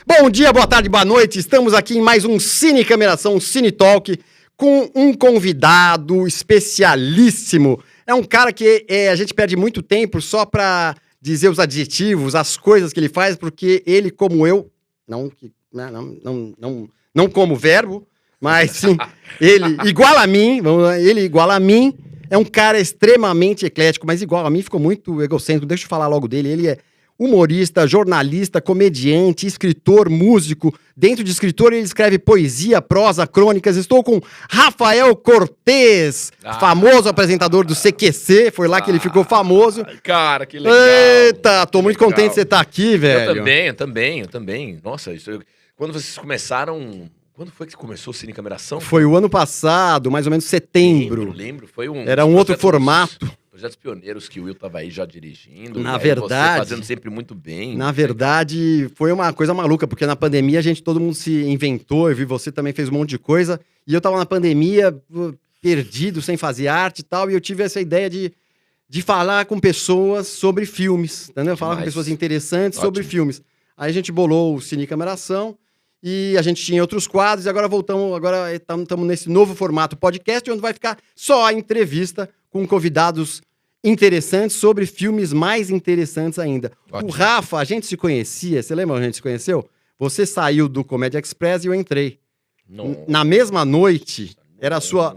Bom dia, boa tarde, boa noite. Estamos aqui em mais um Cine Cameração, um Cine Talk, com um convidado especialíssimo. É um cara que a gente perde muito tempo só para dizer os adjetivos, as coisas que ele faz, porque ele, como eu, não como verbo, mas sim, ele igual a mim, é um cara extremamente eclético, mas igual a mim ficou muito egocêntrico. Deixa eu falar logo dele. Ele é humorista, jornalista, comediante, escritor, músico. Dentro de escritor, ele escreve poesia, prosa, crônicas. Estou com Rafael Cortez, famoso apresentador do CQC. Foi lá que ele ficou famoso. Cara, que legal. Eita, tô muito contente de você estar aqui, velho. Eu também. Nossa, quando vocês começaram... Quando foi que começou o Cine Cameração? Foi o ano passado, mais ou menos setembro. Lembro. Era um outro formato. Projetos pioneiros que o Will tava aí já dirigindo. Na verdade... Você fazendo sempre muito bem. Na verdade, foi uma coisa maluca, porque na pandemia todo mundo se inventou, eu vi você também fez um monte de coisa, e eu tava na pandemia perdido, sem fazer arte e tal, e eu tive essa ideia de falar com pessoas sobre filmes, entendeu? Falar com pessoas interessantes sobre filmes. Aí a gente bolou o Cine Cameração, e a gente tinha outros quadros, e agora estamos nesse novo formato podcast, onde vai ficar só a entrevista com convidados interessantes sobre filmes mais interessantes ainda. Ótimo. O Rafa, a gente se conhecia, você lembra onde a gente se conheceu? Você saiu do Comédia Express e eu entrei. Na mesma noite, era a sua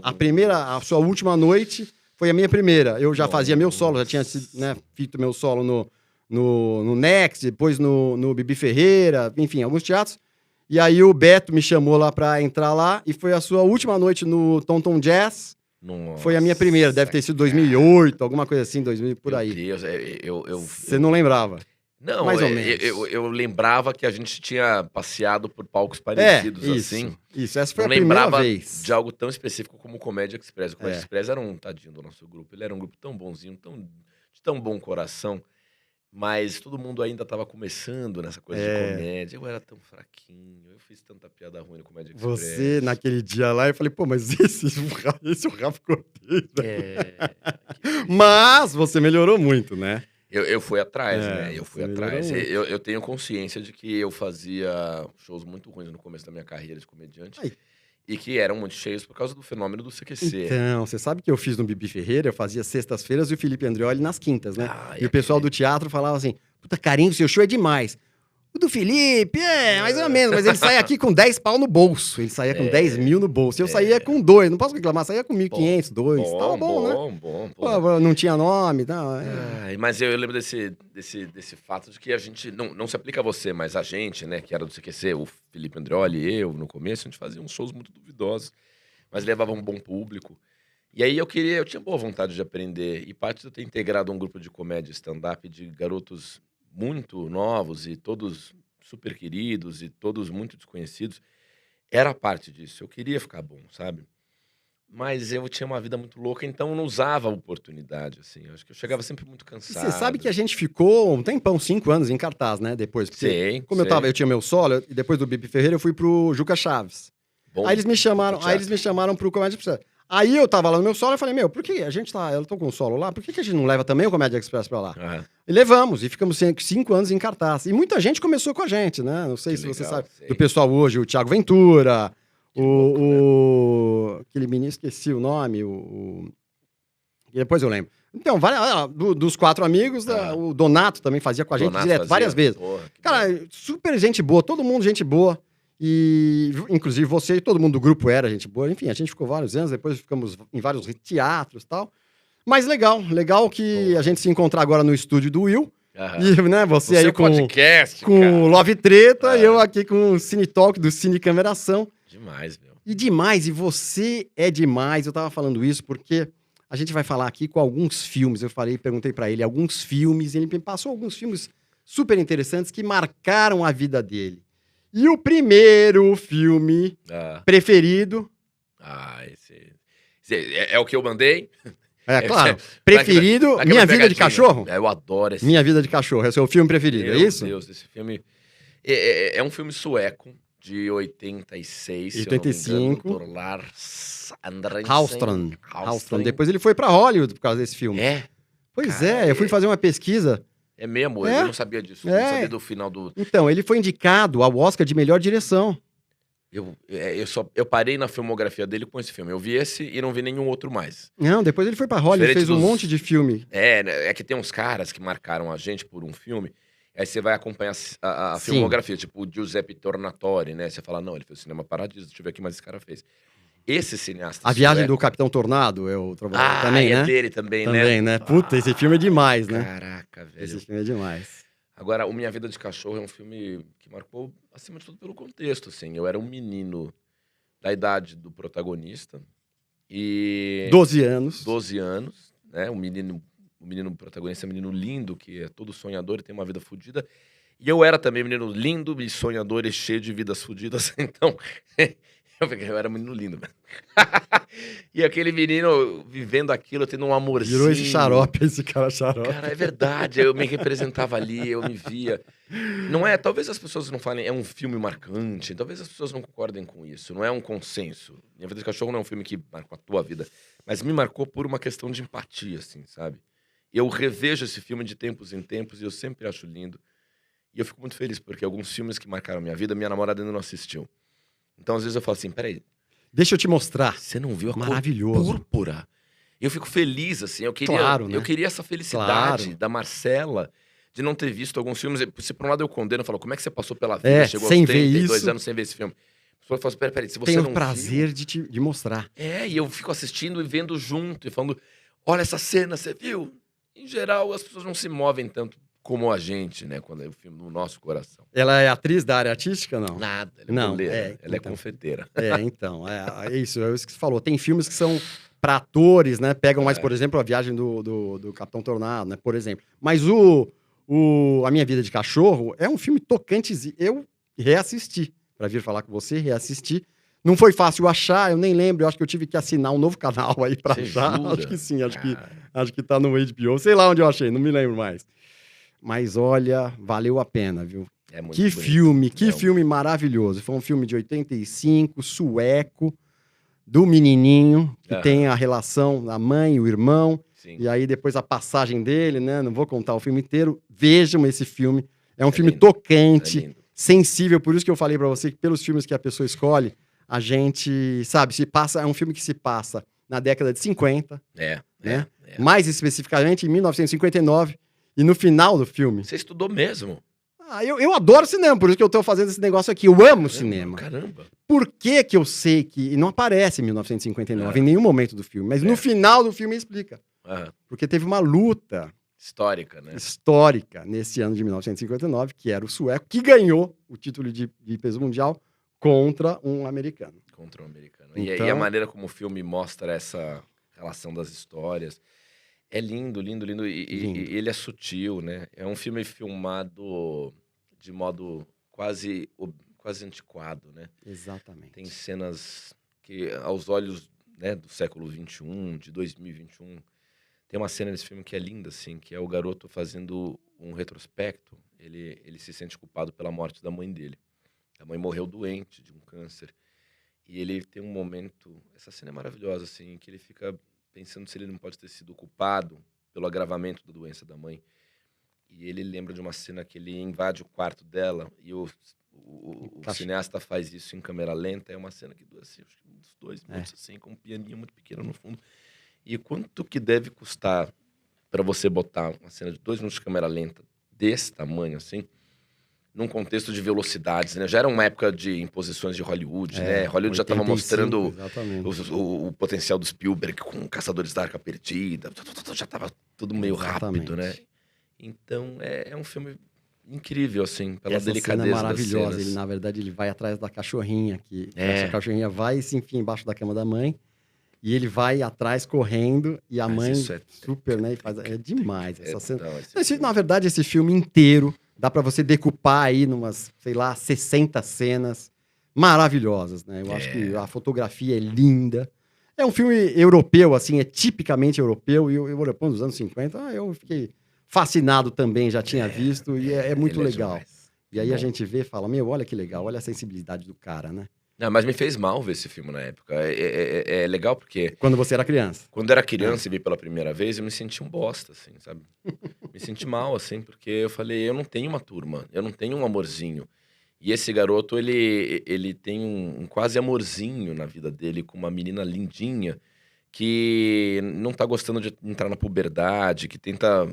última noite, foi a minha primeira. Eu já fazia meu solo, já tinha feito meu solo no Next, depois no Bibi Ferreira, enfim, alguns teatros. E aí o Beto me chamou lá pra entrar lá, e foi a sua última noite no Tom Tom Jazz. Nossa, foi a minha primeira, deve ter sido 2008, alguma coisa assim, 2000, por aí. Meu Deus, Você não lembrava? Não, mais ou menos. Eu lembrava que a gente tinha passeado por palcos parecidos, assim. Isso, essa foi a primeira vez. De algo tão específico como o Comédia Express. O Comédia Express era um tadinho do nosso grupo, ele era um grupo tão bonzinho, de tão bom coração. Mas todo mundo ainda estava começando nessa coisa de comédia. Eu era tão fraquinho, eu fiz tanta piada ruim no Comédia Express. Você, naquele dia lá, eu falei, pô, mas esse é o Rafa Cortez. Mas você melhorou muito, né? Eu fui atrás, né? Eu fui atrás. Eu tenho consciência de que eu fazia shows muito ruins no começo da minha carreira de comediante. E que eram muito cheios por causa do fenômeno do CQC. Então, você sabe que eu fiz no Bibi Ferreira, eu fazia sextas-feiras e o Felipe Andreoli nas quintas, né? E o pessoal do teatro falava assim, puta, Carinho, seu show é demais. O do Felipe, mais ou menos, mas ele saia aqui com 10 pau no bolso. Ele saía com 10 mil no bolso. Eu saía com 2, não posso reclamar, saía com 1.500, 2. Tava bom, né? Bom. Pô, não tinha nome, tá? Mas eu lembro desse fato de que a gente, não se aplica a você, mas a gente, né, que era do CQC, o Felipe Andreoli e eu, no começo, a gente fazia uns shows muito duvidosos, mas levava um bom público. E aí eu tinha boa vontade de aprender, e parte de eu ter integrado um grupo de comédia stand-up de garotos muito novos e todos super queridos e todos muito desconhecidos, era parte disso. Eu queria ficar bom, sabe? Mas eu tinha uma vida muito louca, então eu não usava a oportunidade, assim. Eu acho que eu chegava sempre muito cansado. Você sabe que a gente ficou um tempão, 5 anos em cartaz, né? Depois. Porque, como eu tinha meu solo, e depois do Bibi Ferreira eu fui pro Juca Chaves. Bom, aí eles me chamaram pro Comédia Express. Aí eu tava lá no meu solo e falei, por que a gente eu tô com o solo lá, por que a gente não leva também o Comédia Express pra lá? E levamos, e ficamos 5 anos em cartaz. E muita gente começou com a gente, né? Não sei se você sabe. Do pessoal hoje, o Thiago Ventura, aquele menino, esqueci o nome, e depois eu lembro. Então, dos 4 amigos, o Donato também fazia com a gente direto, várias vezes. Porra, cara, super gente boa, todo mundo gente boa. E, inclusive, você e todo mundo do grupo era gente boa. Enfim, a gente ficou vários anos, depois ficamos em vários teatros e tal. Mas legal que a gente se encontrar agora no estúdio do Will. E, né, você aí com podcast, com o Love Treta e eu aqui com o Cine Talk do Cine Cameração. Demais, meu. E você é demais. Eu tava falando isso porque a gente vai falar aqui com alguns filmes. Eu perguntei pra ele alguns filmes, ele me passou alguns filmes super interessantes que marcaram a vida dele. E o primeiro filme preferido... esse é o que eu mandei? Claro. Preferido, Minha Vida de Cachorro? Eu adoro esse Minha Vida de Cachorro, é o seu filme preferido, é isso? Meu Deus, esse filme... É um filme sueco, de 86, 85. Por Lars Hallström. Depois ele foi pra Hollywood por causa desse filme. É? Pois cara, eu fui fazer uma pesquisa... É mesmo? É? Eu não sabia disso. Eu É. não sabia do final do... Então, ele foi indicado ao Oscar de melhor direção. Eu parei na filmografia dele com esse filme. Eu vi esse e não vi nenhum outro mais. Não, depois ele foi pra Hollywood, Diferente fez um dos- monte de filme. É que tem uns caras que marcaram a gente por um filme, aí você vai acompanhar a Sim. filmografia, tipo o Giuseppe Tornatore, né? Você fala, não, ele fez Cinema Paradiso, deixa eu ver o que mais esse cara fez. Esse cineasta A Viagem do sueco- Capitão Tornado, eu trabalhei Ah, também, é né? dele também, Também, né? Puta, esse filme é demais, né? Caraca, velho. Esse filme é demais. Agora, O Minha Vida de Cachorro é um filme que marcou, acima de tudo, pelo contexto, assim. Eu era um menino da idade do protagonista e... 12 anos. 12 anos, né? O menino protagonista é um menino lindo, que é todo sonhador e tem uma vida fodida. E eu era também um menino lindo e sonhador e cheio de vidas fodidas. Então, eu era um menino lindo, velho. E aquele menino vivendo aquilo, tendo um amorzinho. Virou esse xarope, esse cara xarope. Cara, é verdade. Eu me representava ali, eu me via. Não é? Talvez as pessoas não falem, é um filme marcante. Talvez as pessoas não concordem com isso. Não é um consenso. Minha Vida de Cachorro não é um filme que marcou a tua vida. Mas me marcou por uma questão de empatia, assim, sabe? Eu revejo esse filme de tempos em tempos e eu sempre acho lindo. E eu fico muito feliz, porque alguns filmes que marcaram a minha vida, minha namorada ainda não assistiu. Então, às vezes eu falo assim, peraí, Deixa eu te mostrar. você não viu a Maravilhoso. cor púrpura? Eu fico feliz, assim, eu queria, Claro, né? eu queria essa felicidade Claro. da Marcela, de não ter visto alguns filmes. Se por um lado eu condeno, eu falo, como é que você passou pela vida, É, chegou sem aos ver 32 isso. anos sem ver esse filme? A pessoa fala assim, peraí, se você Tenho não o prazer de mostrar. viu... E eu fico assistindo e vendo junto, e falando, olha essa cena, você viu? Em geral, as pessoas não se movem tanto como a gente, né, quando é o filme do nosso coração. Ela é atriz da área artística, não? Nada, ela é Não, boleira, é, ela é então. confeiteira. Então, é isso, é isso que você falou. Tem filmes que são para atores, né? Pegam mais, por exemplo, A Viagem do Capitão Tornado, né? Por exemplo. Mas A Minha Vida de Cachorro é um filme tocante. Eu reassisti, para vir falar com você, reassisti. Não foi fácil achar, eu nem lembro. Eu acho que eu tive que assinar um novo canal aí para Você achar. jura? Acho que sim, acho Cara, que tá no HBO. Sei lá onde eu achei, não me lembro mais. Mas olha, valeu a pena, viu? é muito Que bonito. que É um- filme maravilhoso. Foi um filme de 85, sueco, do menininho, que Aham. tem a relação da mãe e o irmão, Sim. e aí depois a passagem dele, né? Não vou contar o filme inteiro. Vejam esse filme. É um É filme lindo, é tocante, lindo. sensível. Por isso que eu falei pra você que pelos filmes que a pessoa escolhe, a gente, sabe, é um filme que se passa na década de 50, né? Mais especificamente em 1959, e no final do filme. Você estudou mesmo? Eu adoro cinema, por isso que eu tô fazendo esse negócio aqui. Eu amo cinema. Caramba. Por que que eu sei que... E não aparece em 1959 em nenhum momento do filme, mas É. no final do filme explica. Aham. Porque teve uma luta Histórica, né? histórica nesse ano de 1959, que era o sueco, que ganhou o título de peso mundial contra um americano. Contra o americano. E Então- a maneira como o filme mostra essa relação das histórias é lindo, lindo, lindo. Lindo. E ele é sutil, né? É um filme filmado de modo quase antiquado, né? Exatamente. Tem cenas que, aos olhos, né, do século XXI, de 2021, tem uma cena nesse filme que é linda, assim, que é o garoto fazendo um retrospecto. Ele se sente culpado pela morte da mãe dele. A mãe morreu doente de um câncer. E ele tem um momento... Essa cena é maravilhosa, assim, que ele fica pensando se ele não pode ter sido culpado pelo agravamento da doença da mãe. E ele lembra de uma cena que ele invade o quarto dela e o cineasta faz isso em câmera lenta. É uma cena que dura, assim, acho que uns 2 minutos, assim, com um pianinho muito pequeno no fundo. E quanto que deve custar para você botar uma cena de 2 minutos de câmera lenta desse tamanho, assim, num contexto de velocidades, né? Já era uma época de imposições de Hollywood, né? Hollywood já estava 85, mostrando exatamente. o potencial do Spielberg com Caçadores da Arca Perdida. Já estava tudo meio rápido, né? Exatamente. Então, é um filme incrível, assim, pela Essa delicadeza cena é maravilhosa. das cenas. Ele, na verdade, ele vai atrás da cachorrinha, que É. essa cachorrinha vai e se enfia embaixo da cama da mãe, e ele vai atrás correndo, e a Mas mãe isso é- super, né? É demais essa cena. Não, Na verdade, esse filme inteiro dá pra você decupar aí numas, sei lá, 60 cenas maravilhosas, né? Eu acho que a fotografia é linda. É um filme europeu, assim, é tipicamente europeu, e o europeu dos anos 50, eu fiquei fascinado também, já tinha visto, e é muito ele legal. demais. E aí Bom. a gente vê e fala, meu, olha que legal, olha a sensibilidade do cara, né? Não, mas me fez mal ver esse filme na época. É legal porque Quando você era criança. quando eu era criança e vi pela primeira vez, eu me senti um bosta, assim, sabe? Me senti mal, assim, porque eu falei, eu não tenho uma turma, eu não tenho um amorzinho. E esse garoto, ele tem um quase amorzinho na vida dele com uma menina lindinha que não tá gostando de entrar na puberdade, que tenta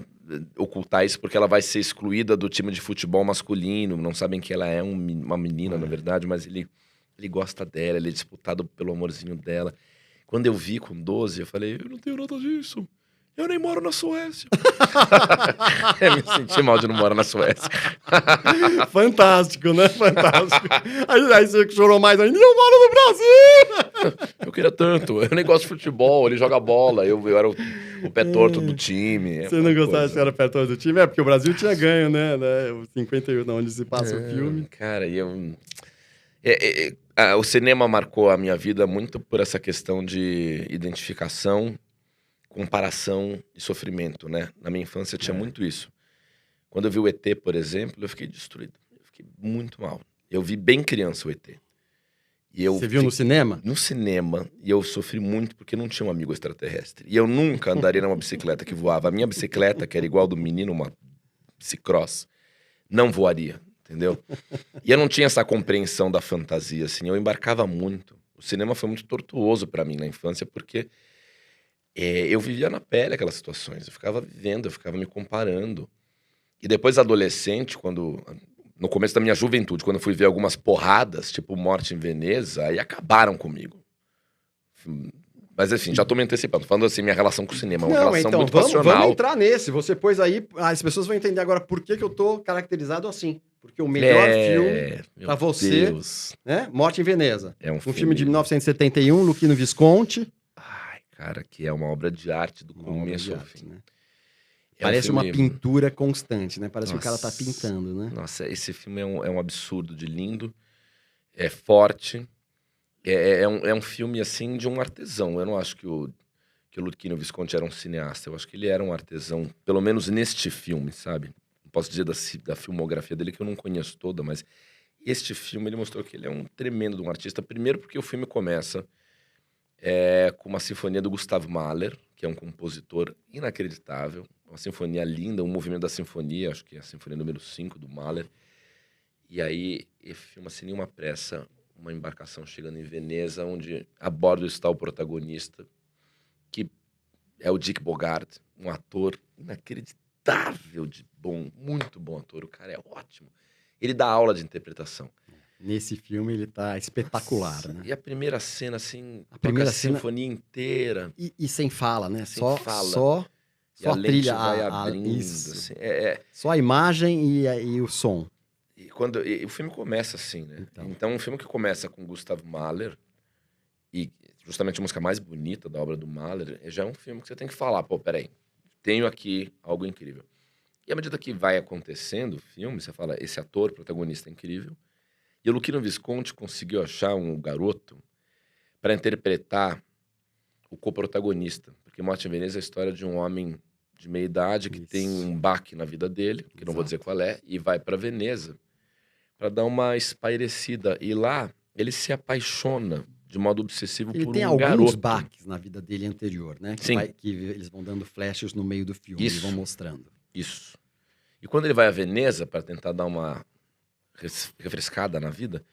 ocultar isso porque ela vai ser excluída do time de futebol masculino, não sabem que ela é uma menina, na verdade, mas ele gosta dela, ele é disputado pelo amorzinho dela. Quando eu vi com 12, eu falei, eu não tenho nada disso. Eu nem moro na Suécia. Eu me senti mal de não morar na Suécia. Fantástico, né? Fantástico. Aí você chorou mais ainda. Eu moro no Brasil! Eu queria tanto. Eu nem gosto de futebol, ele joga bola. Eu era o pé torto do time. Você não gostava de ser pé torto do time? É, porque o Brasil tinha ganho, né? O 51, onde se passa o filme. Cara, o cinema marcou a minha vida muito por essa questão de identificação, comparação e sofrimento, né? Na minha infância tinha muito isso. Quando eu vi o ET, por exemplo, eu fiquei destruído. Eu fiquei muito mal. Eu vi bem criança o ET. Você viu no cinema? No cinema. E eu sofri muito porque não tinha um amigo extraterrestre. E eu nunca andaria numa bicicleta que voava. A minha bicicleta, que era igual do menino, uma bicicross, não voaria, entendeu? E eu não tinha essa compreensão da fantasia, assim. Eu embarcava muito. O cinema foi muito tortuoso pra mim na infância porque eu vivia na pele aquelas situações. Eu ficava vivendo, eu ficava me comparando. E depois, adolescente, no começo da minha juventude, quando eu fui ver algumas porradas, tipo Morte em Veneza, aí acabaram comigo. Mas, enfim, já tô me antecipando. Falando assim, minha relação com o cinema é uma relação muito passional. Vamos entrar nesse. Você pôs aí, as pessoas vão entender agora por que eu tô caracterizado assim. Porque o melhor filme pra você, né? Morte em Veneza. É um filme de 1971, Luchino Visconti. Ai, cara, que é uma obra de arte do começo ao fim. Né? Parece uma pintura constante, né? Parece que o cara tá pintando, né? Nossa, esse filme é um absurdo de lindo, é forte, é um filme, assim, de um artesão. Eu não acho que o Luchino Visconti era um cineasta, eu acho que ele era um artesão, pelo menos neste filme, sabe? Não posso dizer da filmografia dele, que eu não conheço toda, mas este filme, ele mostrou que ele é um tremendo de um artista. Primeiro porque o filme começa com uma sinfonia do Gustav Mahler, que é um compositor inacreditável, uma sinfonia linda, um movimento da sinfonia, acho que é a sinfonia número 5 do Mahler. E aí, ele filma sem nenhuma pressa, uma embarcação chegando em Veneza, onde a bordo está o protagonista, que é o Dick Bogart, um ator inacreditável de bom, muito bom ator, o cara é ótimo. Ele dá aula de interpretação. Nesse filme ele tá espetacular, Nossa, né? E a primeira cena, assim, a sinfonia inteira. E sem fala, né? Sem Só a trilha, vai abrindo, isso. assim. Só a imagem e o som. E o filme começa assim, né? Então, um filme que começa com Gustav Mahler, e justamente a música mais bonita da obra do Mahler, já é um filme que você tem que falar, pô, peraí, tenho aqui algo incrível. E à medida que vai acontecendo o filme, você fala, esse ator, protagonista é incrível. E o Luchino Visconti conseguiu achar um garoto para interpretar o coprotagonista. Porque Morte em Veneza é a história de um homem de meia idade que tem um baque na vida dele, que não vou dizer qual é, e vai para Veneza para dar uma espairecida. E lá ele se apaixona de modo obsessivo por um garoto. Ele tem alguns baques na vida dele anterior, né? Sim. Que eles vão dando flashes no meio do filme e vão mostrando. Isso. E quando ele vai a Veneza para tentar dar uma refrescada na vida,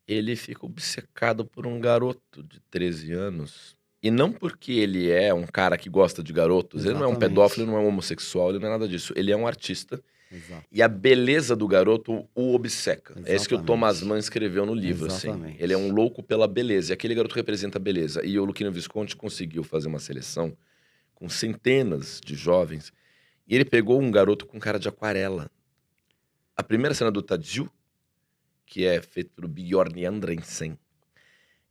ele fica obcecado por um garoto de 13 anos. E não porque ele é um cara que gosta de garotos, ele não é um pedófilo, não é um homossexual, ele não é nada disso. Ele é um artista. Exato. E a beleza do garoto o obceca. É isso que o Thomas Mann escreveu no livro. Assim. Ele é um louco pela beleza. E aquele garoto representa a beleza. E o Luchino Visconti conseguiu fazer uma seleção com centenas de jovens. E ele pegou um garoto com cara de aquarela. A primeira cena do Tadeu, que é feito pelo Bjorn Andrensen,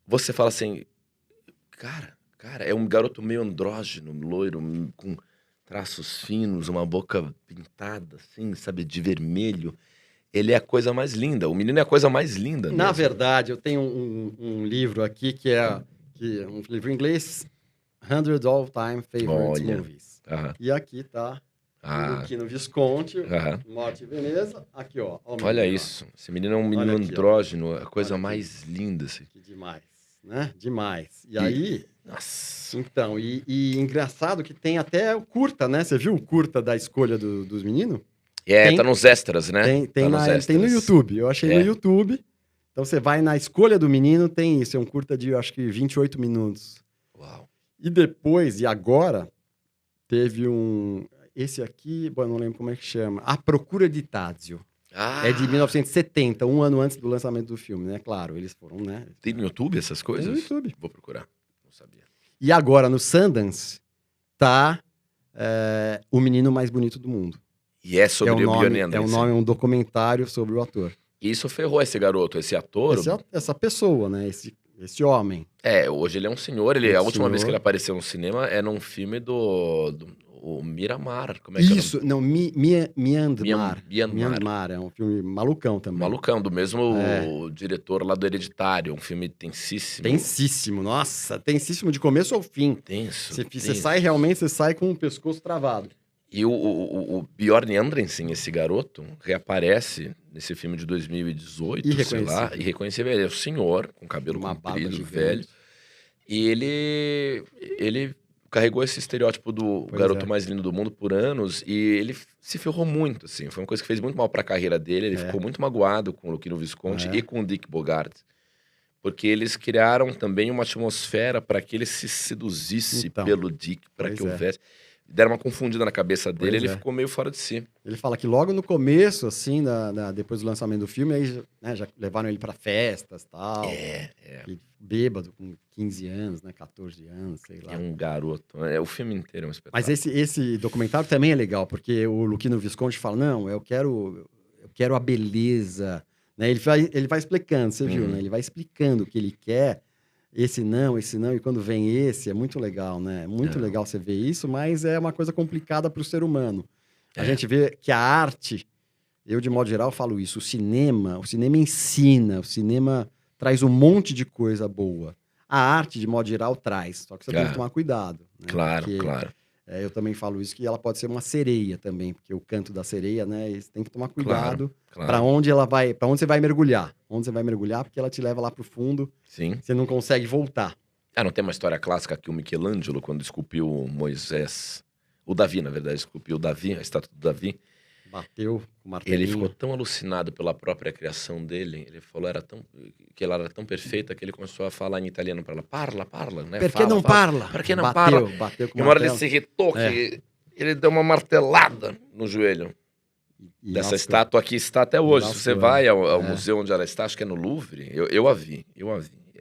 você fala assim, cara, é um garoto meio andrógeno, loiro, com traços finos, uma boca pintada, assim, sabe, de vermelho. Ele é a coisa mais linda, o menino é a coisa mais linda mesmo. Na verdade, eu tenho um livro aqui que é um livro em inglês, 100 All-Time Favorite Movies. E aqui tá Ah, Luquino Visconti, aham. Morte em Veneza. Aqui, ó. Ó o Olha menino, ó. isso. Esse menino é um menino Olha aqui, ó. andrógeno, a coisa Olha aqui. mais linda, assim. Que demais, né? Demais. E E- aí, Nossa. então, e engraçado que tem até o curta, né? Você viu o curta da escolha dos meninos? Tem- Tá nos extras, né? Tem, Tá nos tem no extras. YouTube. Eu achei É. no YouTube. Então você vai na escolha do menino, tem isso. É um curta de, eu acho que 28 minutos. Uau. E depois, e agora, teve um. Esse aqui, bom, eu não lembro como é que chama. A Procura de Tadzio. Ah, É de 1970, um ano antes do lançamento do filme, né? Claro, eles foram, né? tem no YouTube essas coisas? Tem no YouTube. Vou procurar. Não sabia. E agora, no Sundance, tá O Menino Mais Bonito do Mundo. E é sobre é o o nome, Bjorn é Andersen. um nome, um documentário sobre o ator. E isso ferrou esse garoto, esse ator. Essa pessoa, né? Esse homem. Hoje ele é um senhor. A última vez senhor. que ele apareceu no cinema é num filme do o Miramar. Como é que Isso, não, Myanmar. Myanmar. Myanmar, é um filme malucão é? também. Malucão, do mesmo diretor lá do Hereditário. Um filme tensíssimo. Tensíssimo, nossa, tensíssimo de começo ao fim. Tenso. Você sai realmente, você sai com o pescoço travado. E o Bjorn Andersen, esse garoto, reaparece nesse filme de 2018, sei lá, irreconhecível. Ele é o senhor, com cabelo comprido, velho. E ele carregou esse estereótipo do garoto mais lindo do mundo por anos, e ele se ferrou muito, assim. Foi uma coisa que fez muito mal pra carreira dele. Ele ficou muito magoado com o Luquino Visconti e com o Dick Bogart, porque eles criaram também uma atmosfera para que ele se seduzisse pelo Dick, para que houvesse... Deram uma confundida na cabeça dele, ele ficou meio fora de si. Ele fala que logo no começo, assim, depois do lançamento do filme, aí já levaram ele pra festas e tal. E bêbado, com 15 anos, né? 14 anos, sei lá. É um garoto. O filme inteiro é um espetáculo. Mas esse documentário também é legal, porque o Luquino Visconti fala, não, eu quero a beleza. Né? Ele vai explicando, você viu, né? Ele vai explicando o que ele quer. Esse não, e quando vem esse, é muito legal, né? É muito legal você ver isso, mas é uma coisa complicada para o ser humano. A gente vê que a arte, eu de modo geral falo isso, o cinema ensina, o cinema traz um monte de coisa boa. A arte, de modo geral, traz, só que você tem que tomar cuidado. Né? Claro, porque, claro. eu também falo isso, que ela pode ser uma sereia também, porque o canto da sereia, né? Você tem que tomar cuidado para onde ela vai, para onde você vai mergulhar. Onde você vai mergulhar, porque ela te leva lá pro fundo. Sim. Você não consegue voltar. Não tem uma história clássica que o Michelangelo, quando esculpiu Moisés, o Davi, na verdade, esculpiu o Davi, a estátua do Davi. Bateu com o martelinho. Ele ficou tão alucinado pela própria criação dele, ele falou que ela era tão perfeita que ele começou a falar em italiano para ela, parla, né? Por que não parla? Por que não parla? Bateu com e uma hora ele se irritou, que ele deu uma martelada no joelho. Dessa estátua aqui está até hoje. Se você vai ao museu onde ela está, acho que é no Louvre, eu a vi.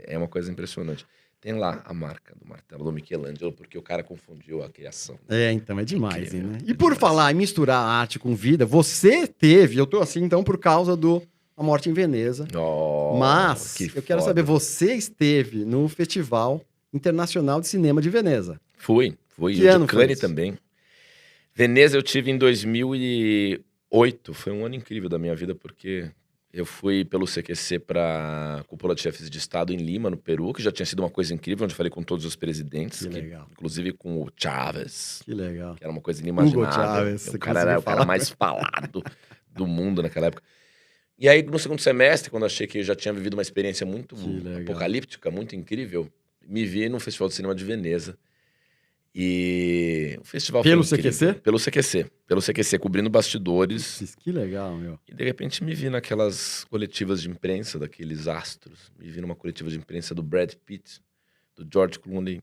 É uma coisa impressionante. Tem lá a marca do martelo do Michelangelo, porque o cara confundiu a criação. Então é demais, né? E por falar em misturar arte com vida, você teve, eu tô assim então por causa do A Morte em Veneza. Mas eu quero saber, você esteve no Festival Internacional de Cinema de Veneza. Fui. Que ano de Cannes também. Veneza eu tive em 2008. Foi um ano incrível da minha vida, porque eu fui pelo CQC para a Cúpula de Chefes de Estado em Lima, no Peru, que já tinha sido uma coisa incrível, onde eu falei com todos os presidentes. Que legal. Inclusive com o Chávez. Que legal. Que era uma coisa inimaginável. Hugo Chávez. O cara era o cara mais falado do mundo naquela época. E aí, no segundo semestre, quando eu achei que eu já tinha vivido uma experiência muito apocalíptica, muito incrível, me vi no Festival de Cinema de Veneza. E o festival pelo foi CQC? Pelo CQC, cobrindo bastidores. Que legal, meu. E de repente me vi naquelas coletivas de imprensa daqueles astros. Me vi numa coletiva de imprensa do Brad Pitt, do George Clooney,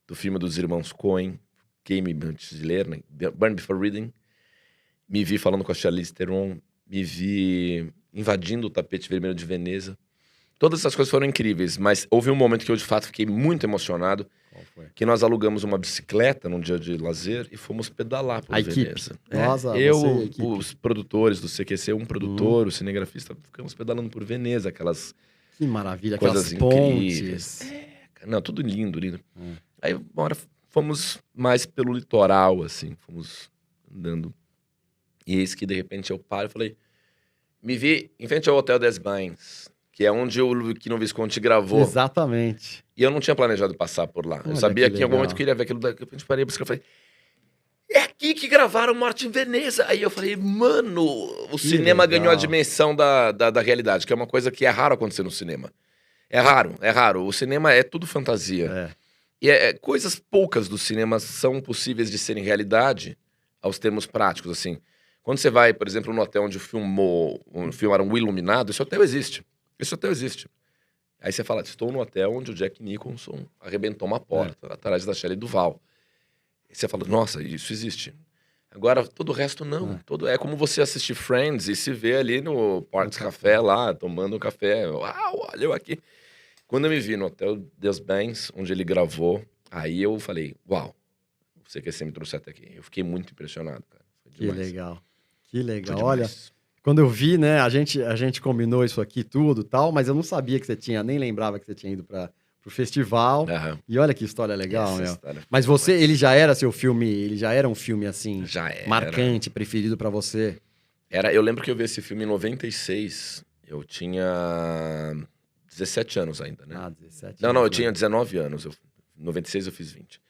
do filme dos irmãos Coen, Game antes de ler, né? Burn Before Reading. Me vi falando com a Charlize Theron, me vi invadindo o tapete vermelho de Veneza. Todas essas coisas foram incríveis, mas houve um momento que eu de fato fiquei muito emocionado. Que nós alugamos uma bicicleta num dia de lazer e fomos pedalar por Veneza. Os produtores do CQC, um produtor, o cinegrafista, ficamos pedalando por Veneza, aquelas que maravilha, coisas aquelas incríveis. Não, tudo lindo. Aí uma hora fomos mais pelo litoral, assim, fomos andando. E eis que de repente eu paro e falei, me vi em frente ao Hotel des Bains, que é onde o Luquino Visconti gravou. Exatamente. E eu não tinha planejado passar por lá. Eu sabia que em algum momento eu queria ver aquilo. De repente parei e falei, é aqui que gravaram Morte em Veneza. Aí eu falei, mano, o cinema ganhou a dimensão da realidade, que é uma coisa que é raro acontecer no cinema. É raro, é raro. O cinema é tudo fantasia. E coisas poucas do cinema são possíveis de serem realidade aos termos práticos, assim. Quando você vai, por exemplo, no hotel onde filmaram O Iluminado, esse hotel existe. Esse hotel existe. Aí você fala, estou no hotel onde o Jack Nicholson arrebentou uma porta atrás da Shelley Duvall. E você fala, nossa, isso existe. Agora, todo o resto não. É como você assistir Friends e se ver ali no Parks Café lá, tomando um café. Uau, olha eu aqui. Quando eu me vi no Hotel des Bains, onde ele gravou, aí eu falei, uau, você que me trouxe até aqui. Eu fiquei muito impressionado, cara. Que legal. Que legal. Olha, quando eu vi, né, a gente combinou isso aqui tudo e tal, mas eu não sabia que você tinha, nem lembrava que você tinha ido para o festival. E olha que história legal, meu. Mas ele já era seu filme, ele já era um filme assim, marcante, preferido para você? Eu lembro que eu vi esse filme em 96, eu tinha 17 anos ainda, né? 17 Não, eu tinha 19 anos, em 96 eu fiz 20.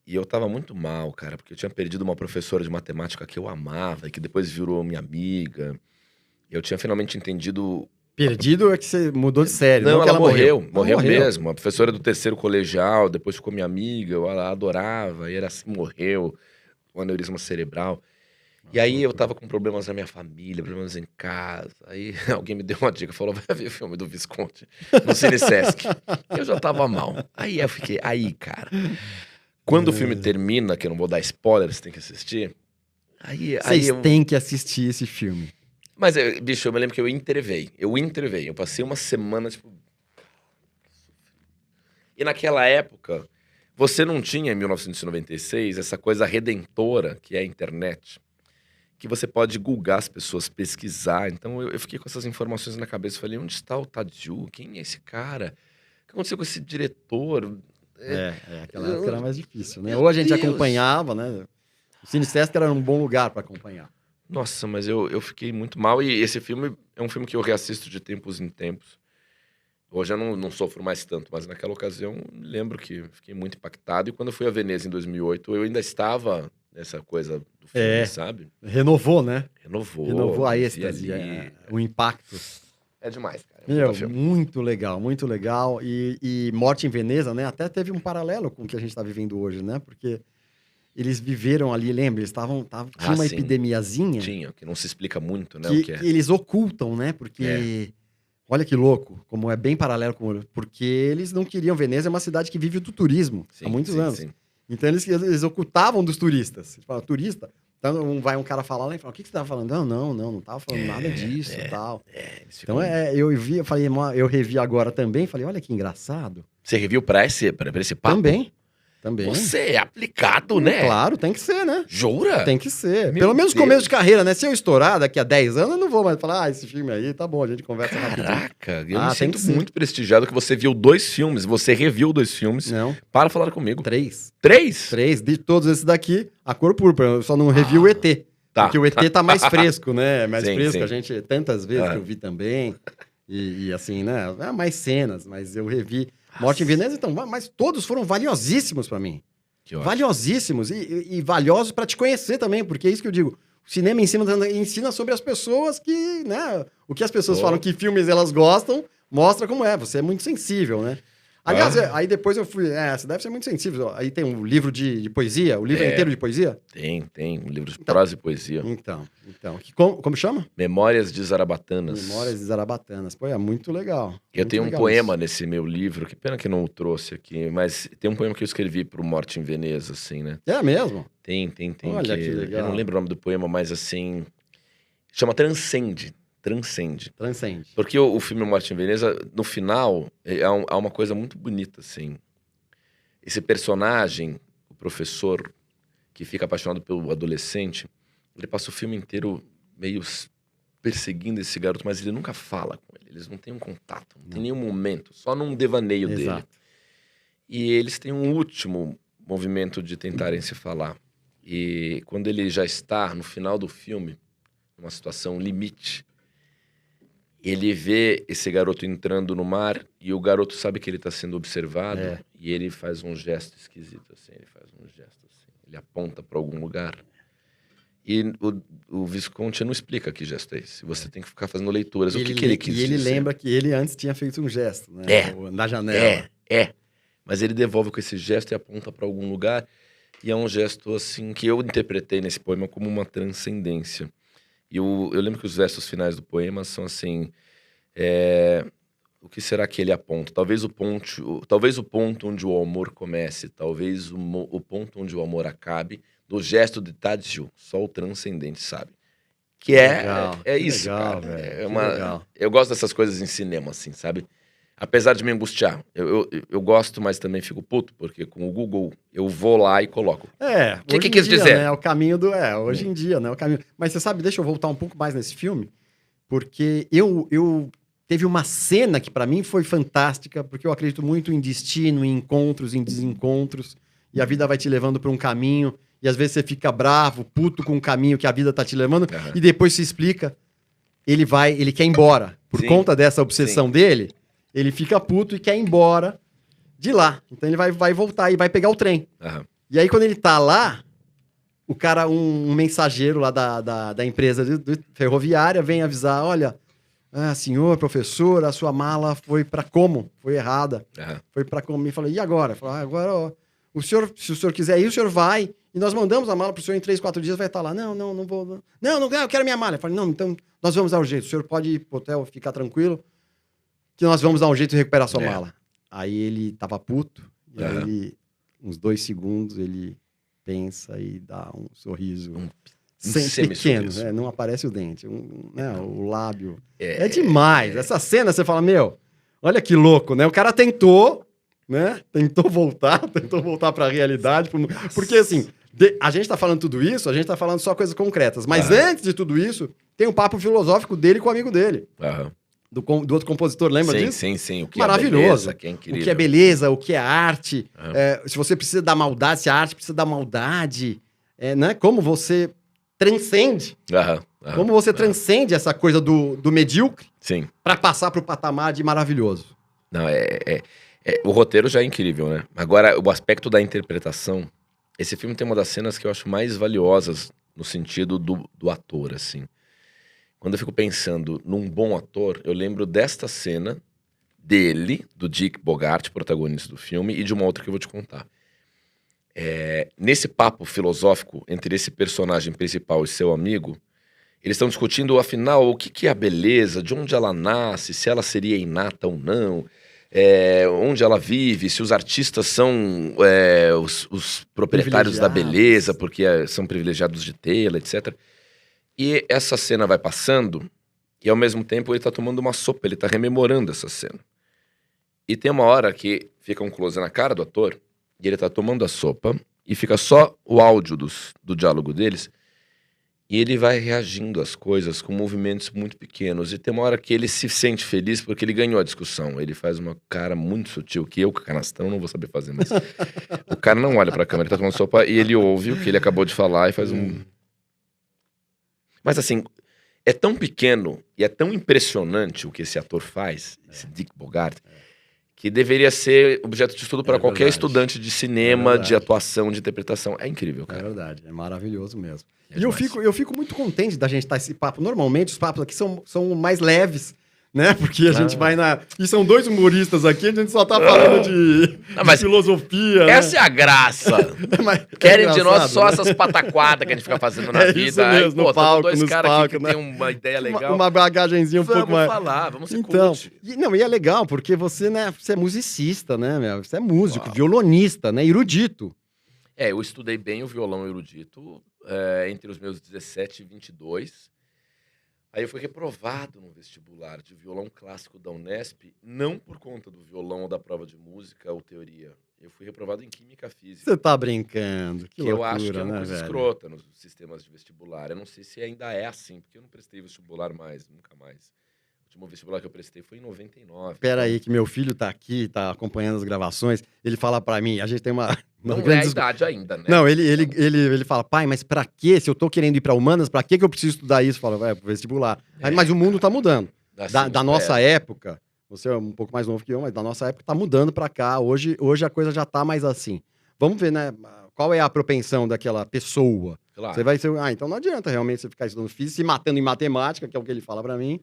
E eu tava muito mal, cara, porque eu tinha perdido uma professora de matemática que eu amava e que depois virou minha amiga. Eu tinha finalmente entendido... Perdido é que você mudou de série. Não, ela morreu mesmo. A professora do terceiro colegial, depois ficou minha amiga, eu a adorava, e era assim, morreu, um aneurisma cerebral. E aí eu tava com problemas na minha família, problemas em casa. Aí alguém me deu uma dica, falou, vai ver o filme do Visconti no Cine Sesc. Eu já tava mal. Aí eu fiquei, cara... Quando o filme termina, que eu não vou dar spoiler, você tem que assistir. Vocês têm que assistir esse filme. Mas, bicho, eu me lembro que eu intervei. Eu passei uma semana, tipo... E naquela época, você não tinha, em 1996, essa coisa redentora que é a internet. Que você pode googar as pessoas, pesquisar. Então, eu fiquei com essas informações na cabeça. Falei, onde está o Tadiu? Quem é esse cara? O que aconteceu com esse diretor? Aquela época era mais difícil, né? Ou a gente acompanhava, né? O Cine Sesc era um bom lugar para acompanhar. Nossa, mas eu fiquei muito mal. E esse filme é um filme que eu reassisto de tempos em tempos. Hoje eu não sofro mais tanto, mas naquela ocasião lembro que fiquei muito impactado. E quando eu fui a Veneza em 2008, eu ainda estava nessa coisa do filme, sabe? Renovou, né? Renovou a êxtase, o impacto. É demais, cara. Muito legal, muito legal. E Morte em Veneza, né? Até teve um paralelo com o que a gente está vivendo hoje, né? Porque eles viveram ali, lembra? Eles tinha uma epidemiazinha. Tinha, que não se explica muito, né? Que eles ocultam, né? Porque... Olha que louco, como é bem paralelo com... Porque eles não queriam... Veneza é uma cidade que vive do turismo há muitos anos. Sim. Então eles ocultavam dos turistas. Eles falavam, turista... Então vai um cara falar lá e fala, o que você tava falando? Não tava falando nada disso e tal. Então eu revi agora também, falei, olha que engraçado. Você reviu pra esse papo? Também. Você é aplicado, né? Claro, tem que ser, né? Jura? Tem que ser. Pelo menos começo de carreira, né? Se eu estourar daqui a 10 anos, eu não vou mais falar, esse filme aí, tá bom, a gente conversa rapidinho. Caraca, eu me sinto muito prestigiado que você viu 2 filmes, você reviu 2 filmes. Não. Para falar comigo. 3. 3? 3, de todos esses daqui, A Cor Púrpura, eu só não revi o ET. Porque o ET tá mais fresco, né? Mais fresco, a gente, tantas vezes que eu vi também. E assim, né? Mais cenas, mas eu revi Morte em Veneza, então, mas todos foram valiosíssimos pra mim. Valiosíssimos e valiosos para te conhecer também, porque é isso que eu digo. O cinema ensina sobre as pessoas que, né? O que as pessoas falam que filmes elas gostam, mostra como é. Você é muito sensível, né? Aliás, aí depois eu fui... você deve ser muito sensível. Aí tem um livro de poesia, o livro inteiro de poesia? Tem. Um livro de prosa e poesia. Então. Como chama? Memórias de Zarabatanas. Memórias de Zarabatanas. Pô, é muito legal. Eu tenho um poema nesse meu livro, que pena que não o trouxe aqui, mas tem um poema que eu escrevi pro Morte em Veneza, assim, né? É mesmo? Tem. Olha que legal. Eu não lembro o nome do poema, mas assim... Chama Transcende. Porque o filme Morte em Veneza, no final, há uma coisa muito bonita, assim. Esse personagem, o professor, que fica apaixonado pelo adolescente, ele passa o filme inteiro meio perseguindo esse garoto, mas ele nunca fala com ele. Eles não têm um contato, não tem nenhum momento, só num devaneio dele. E eles têm um último movimento de tentarem se falar. E quando ele já está no final do filme, numa situação limite, ele vê esse garoto entrando no mar e o garoto sabe que ele tá sendo observado e ele faz um gesto esquisito, assim, ele aponta para algum lugar. E o Visconti não explica que gesto é esse. Você tem que ficar fazendo leituras. O que ele quis dizer? E ele lembra que ele antes tinha feito um gesto, né? Na janela. Mas ele devolve com esse gesto e aponta para algum lugar. E é um gesto, assim, que eu interpretei nesse poema como uma transcendência. E eu lembro que os versos finais do poema são assim... o que será que ele aponta? Talvez o ponto onde o amor comece, talvez o ponto onde o amor acabe, do gesto de Tadzio, só o transcendente sabe. Que é isso, legal, cara. Velho, Legal. Eu gosto dessas coisas em cinema, assim, sabe? Apesar de me angustiar. Eu gosto, mas também fico puto, porque com o Google eu vou lá e coloco. O que quis dizer? Né, o caminho do... hoje em dia, né? O caminho... Mas você sabe, deixa eu voltar um pouco mais nesse filme, porque eu teve uma cena que pra mim foi fantástica, porque eu acredito muito em destino, em encontros, em desencontros, e a vida vai te levando pra um caminho, e às vezes você fica bravo, puto com o caminho que a vida tá te levando, e depois se explica, ele quer ir embora. Por conta dessa obsessão dele, ele fica puto e quer ir embora de lá. Então ele vai voltar e vai pegar o trem. E aí quando ele tá lá, o cara, um mensageiro lá da empresa ferroviária vem avisar, olha, senhor, professor, a sua mala foi pra Como? Foi errada. Foi pra Como. E falei, e agora? Falei, agora, ó, se o senhor quiser ir, o senhor vai. E nós mandamos a mala pro senhor em 3, 4 dias, vai estar lá. Não vou. Não, eu quero minha mala. Eu falei, não, então nós vamos dar um jeito. O senhor pode ir pro hotel, ficar tranquilo, que nós vamos dar um jeito de recuperar a sua mala. Aí ele tava puto, e aí ele, uns 2 segundos, ele pensa e dá um sorriso. Pequeno, né? Não aparece o dente, o lábio. É demais. Essa cena, você fala, olha que louco, né? O cara tentou, né? Tentou voltar pra realidade. Porque, assim, a gente tá falando tudo isso, a gente tá falando só coisas concretas. Mas antes de tudo isso, tem um papo filosófico dele com o amigo dele. Do outro compositor, lembra disso? Sim. O que maravilhoso. É beleza, o que é beleza, o que é arte. Se você precisa da maldade, se a arte precisa da maldade, né? Como você transcende. Como você transcende essa coisa do medíocre para passar pro patamar de maravilhoso. Não, o roteiro já é incrível, né? Agora, o aspecto da interpretação. Esse filme tem uma das cenas que eu acho mais valiosas no sentido do ator, assim. Quando eu fico pensando num bom ator, eu lembro desta cena dele, do Dick Bogart, protagonista do filme, e de uma outra que eu vou te contar. Nesse papo filosófico entre esse personagem principal e seu amigo, eles estão discutindo, afinal, o que é a beleza, de onde ela nasce, se ela seria inata ou não, onde ela vive, se os artistas são os proprietários da beleza, porque são privilegiados de tê-la, etc. E essa cena vai passando, e ao mesmo tempo ele tá tomando uma sopa, ele tá rememorando essa cena. E tem uma hora que fica um close na cara do ator, e ele tá tomando a sopa, e fica só o áudio do diálogo deles, e ele vai reagindo às coisas com movimentos muito pequenos. E tem uma hora que ele se sente feliz porque ele ganhou a discussão. Ele faz uma cara muito sutil, que eu, canastrão, não vou saber fazer, mas... o cara não olha pra câmera, ele tá tomando sopa, e ele ouve o que ele acabou de falar e faz um... Mas assim, é tão pequeno e é tão impressionante o que esse ator faz, esse Dick Bogart, que deveria ser objeto de estudo para qualquer estudante de cinema, de atuação, de interpretação. É incrível, cara. É verdade, é maravilhoso mesmo. E eu fico muito contente da gente estar esse papo. Normalmente os papos aqui são mais leves, né? Porque a gente vai na... E são 2 humoristas aqui, a gente só tá falando de filosofia. Essa é a graça. Querem de nós só essas pataquadas que a gente fica fazendo na vida. Isso mesmo, aí, no palco, 2 caras aqui que né? tem uma ideia legal. Uma bagagenzinha um pouco mais... Vamos falar, vamos ser coach. E é legal, porque você, né, você é musicista, né, meu? Você é músico, violonista, né, erudito. Eu estudei bem o violão erudito entre os meus 17 e 22. Aí eu fui reprovado no vestibular de violão clássico da Unesp, não por conta do violão ou da prova de música ou teoria. Eu fui reprovado em química física. Você tá brincando, que loucura, eu acho que é uma coisa velho? escrota nos sistemas de vestibular. Eu não sei se ainda é assim, porque eu não prestei vestibular mais, nunca mais. O último vestibular que eu prestei foi em 99. Pera aí, que meu filho tá aqui, tá acompanhando as gravações, ele fala pra mim, a gente tem uma... Não é a idade ainda, né? Não, ele fala, pai, mas pra quê? Se eu tô querendo ir pra humanas, pra quê que eu preciso estudar isso? Fala, pro vestibular. Mas o mundo tá mudando. Assim, da nossa época, você é um pouco mais novo que eu, mas da nossa época tá mudando pra cá. Hoje a coisa já tá mais assim. Vamos ver, né? Qual é a propensão daquela pessoa? Você Claro. vai ser. Ah, então não adianta realmente você ficar estudando física, se matando em matemática, que é o que ele fala pra mim.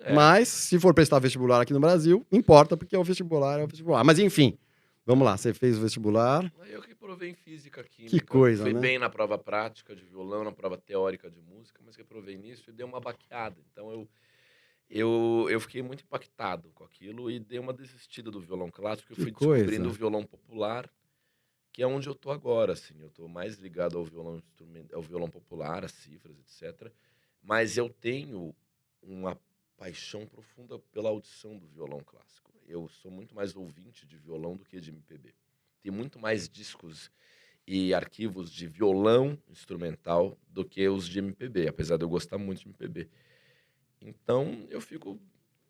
É. Mas, se for prestar vestibular aqui no Brasil, importa, porque o vestibular é o vestibular. Mas, enfim, vamos lá. Você fez o vestibular. Aí eu reprovei em física, química. Que coisa, Fui né? bem na prova prática de violão, na prova teórica de música, mas reprovei nisso e dei uma baqueada. Então eu fiquei muito impactado com aquilo e dei uma desistida do violão clássico. Eu Que fui coisa. descobrindo o violão popular, que é onde eu tô agora, assim. Eu tô mais ligado ao violão popular, às cifras, etc. Mas eu tenho uma paixão profunda pela audição do violão clássico. Eu sou muito mais ouvinte de violão do que de MPB. Tem muito mais discos e arquivos de violão instrumental do que os de MPB, apesar de eu gostar muito de MPB. Então, eu fico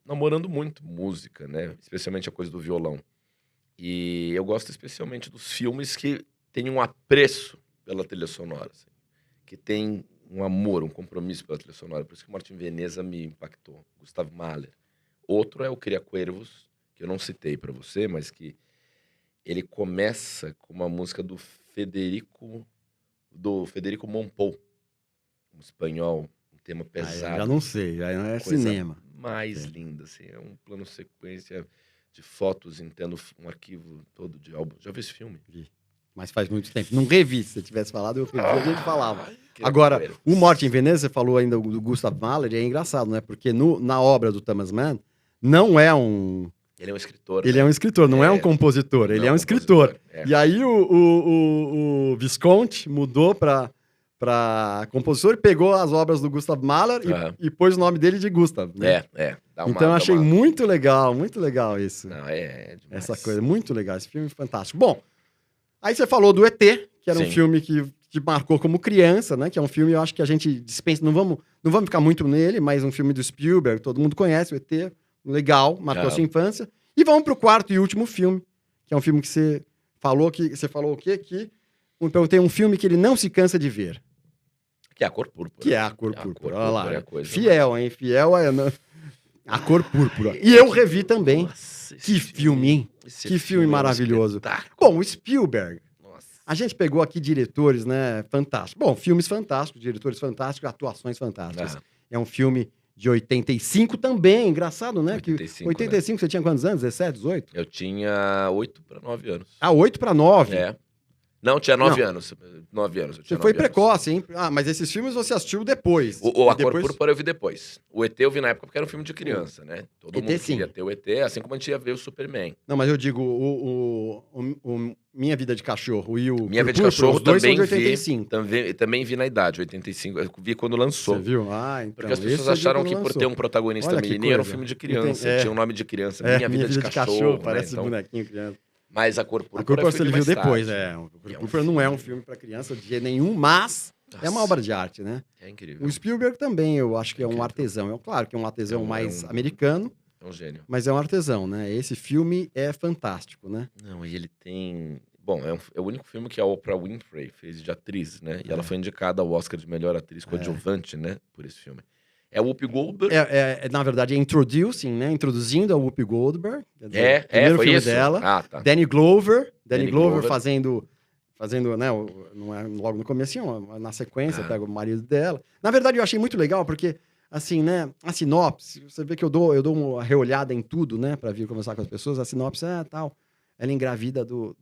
namorando muito música, né? Especialmente a coisa do violão. E eu gosto especialmente dos filmes que têm um apreço pela trilha sonora, assim, que tem um amor, um compromisso pela trilha sonora. Por isso que o Martin Veneza me impactou. Gustav Mahler. Outro é o Cria Cuervos, que eu não citei para você, mas que ele começa com uma música do Federico Mompou, um espanhol, um tema Ah, eu pesado. já não sei, já não é Coisa cinema. mais linda, assim. É um plano sequência de fotos, entendo um arquivo todo de álbum. Já viu esse filme? Mas faz muito tempo. Não revi. Se você tivesse falado, eu revi, a gente falava. Cria Agora, Cuervos. o Morte em Veneza, você falou ainda do Gustav Mahler, e é engraçado, né? Porque na obra do Thomas Mann, não é um... Ele é um escritor. Ele né? é um escritor, não é um É. compositor. Ele Não, é um escritor. compositor. É. E aí o Visconti mudou pra compositor e pegou as obras do Gustav Mahler Aham. e pôs o nome dele de Gustav. Né? Dá Então eu dá achei muito legal isso. Não, é demais. Essa coisa, muito legal. Esse filme é fantástico. Bom, aí você falou do ET, que era um Sim. filme que te marcou como criança, né? Que é um filme, eu acho que a gente dispensa. Não vamos ficar muito nele, mas um filme do Spielberg, todo mundo conhece, o ET, legal, marcou a sua infância. E vamos pro quarto e último filme, que é um filme que você falou que. Você falou o quê? Que eu perguntei um filme que ele não se cansa de ver. Que é A Cor Púrpura. Que é A Cor A Púrpura. Cor Olha Púrpura é lá. a coisa Fiel, hein? Fiel é. A Cor Púrpura. E eu revi também. Nossa, esse Que filme, hein? esse Que filme é um maravilhoso. espetáculo. Bom, o Spielberg. Nossa. A gente pegou aqui diretores, né? Fantásticos. Bom, filmes fantásticos, diretores fantásticos, atuações fantásticas. Ah, É um filme de 85 também, engraçado, né? 85, que 85 você tinha quantos anos? 17, 18? eu tinha 8 para 9 anos. Ah, 8 para 9. É. Não, tinha 9 Não. anos. 9 anos. Eu Você tinha foi 9 anos. precoce, hein? Ah, mas esses filmes você assistiu depois. A E Cor depois... Púrpura eu vi depois. O ET eu vi na época porque era um filme de criança, né? Todo ET, mundo sim. queria ter o ET, assim como a gente ia ver o Superman. Não, mas eu digo, o Minha Vida de Cachorro e o Minha Vida de Púrpura, Cachorro os dois também são de vi. 85. Também vi na idade, 85. Eu vi quando lançou. Você viu? Ah, então. Porque as esse pessoas eu vi acharam quando que por lançou. ter um protagonista Olha que menininho era um coisa. filme de criança. É. Tinha um nome de criança. É, Minha Vida de Cachorro. Né? parece Então, bonequinho criança. mas A Cor A Púrpura Cor Púrpura eu você fui viu mais depois, tarde. O Cor E é um Púrpura não é um filme. filme pra criança de jeito nenhum, mas é uma Nossa, obra de arte, né? É incrível. O Spielberg também, eu acho que é um Incrível. artesão. Claro que é um artesão É mais um- americano, É um gênio. mas é um artesão, né? Esse filme é fantástico, né? Não, e ele tem... Bom, é o único filme que a Oprah Winfrey fez de atriz, né? E ela foi indicada ao Oscar de melhor atriz coadjuvante, né? Por esse filme. É o Whoopi Goldberg. Na verdade, é Introducing, né? Introduzindo a Whoopi Goldberg. Quer dizer, o primeiro Foi filme isso? dela. Ah, tá. Danny Glover. Danny Danny Glover Glover. fazendo, né? Não é logo no comecinho, mas na sequência, Ah. pega o marido dela. Na verdade, eu achei muito legal, porque, assim, né? A sinopse, você vê que eu dou uma reolhada em tudo, né? Pra vir conversar com as pessoas. A sinopse é tal. Ela engravida do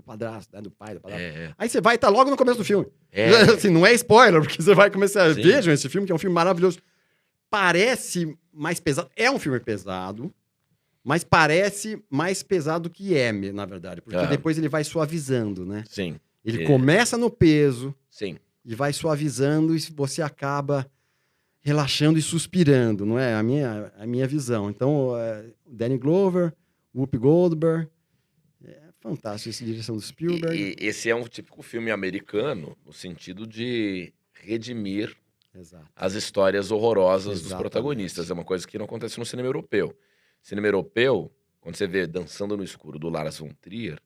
padrasto, né? Do pai, do padrasto. É. Aí você vai estar logo no começo do filme. É. Assim, não é spoiler, porque você vai começar. Sim. Vejam esse filme, que é um filme maravilhoso. Parece mais pesado. É um filme pesado, mas parece mais pesado que é, na verdade. Porque Ah. depois ele vai suavizando, né? Sim. Ele É. começa no peso Sim. e vai suavizando e você acaba relaxando e suspirando, não é? A minha visão. Então, Danny Glover, Whoopi Goldberg. É fantástico essa direção do Spielberg. E esse é um típico filme americano, no sentido de redimir Exato. as histórias horrorosas dos Exatamente. protagonistas. É uma coisa que não acontece no cinema europeu. Cinema europeu, quando você vê Dançando no Escuro, do Lars von Trier,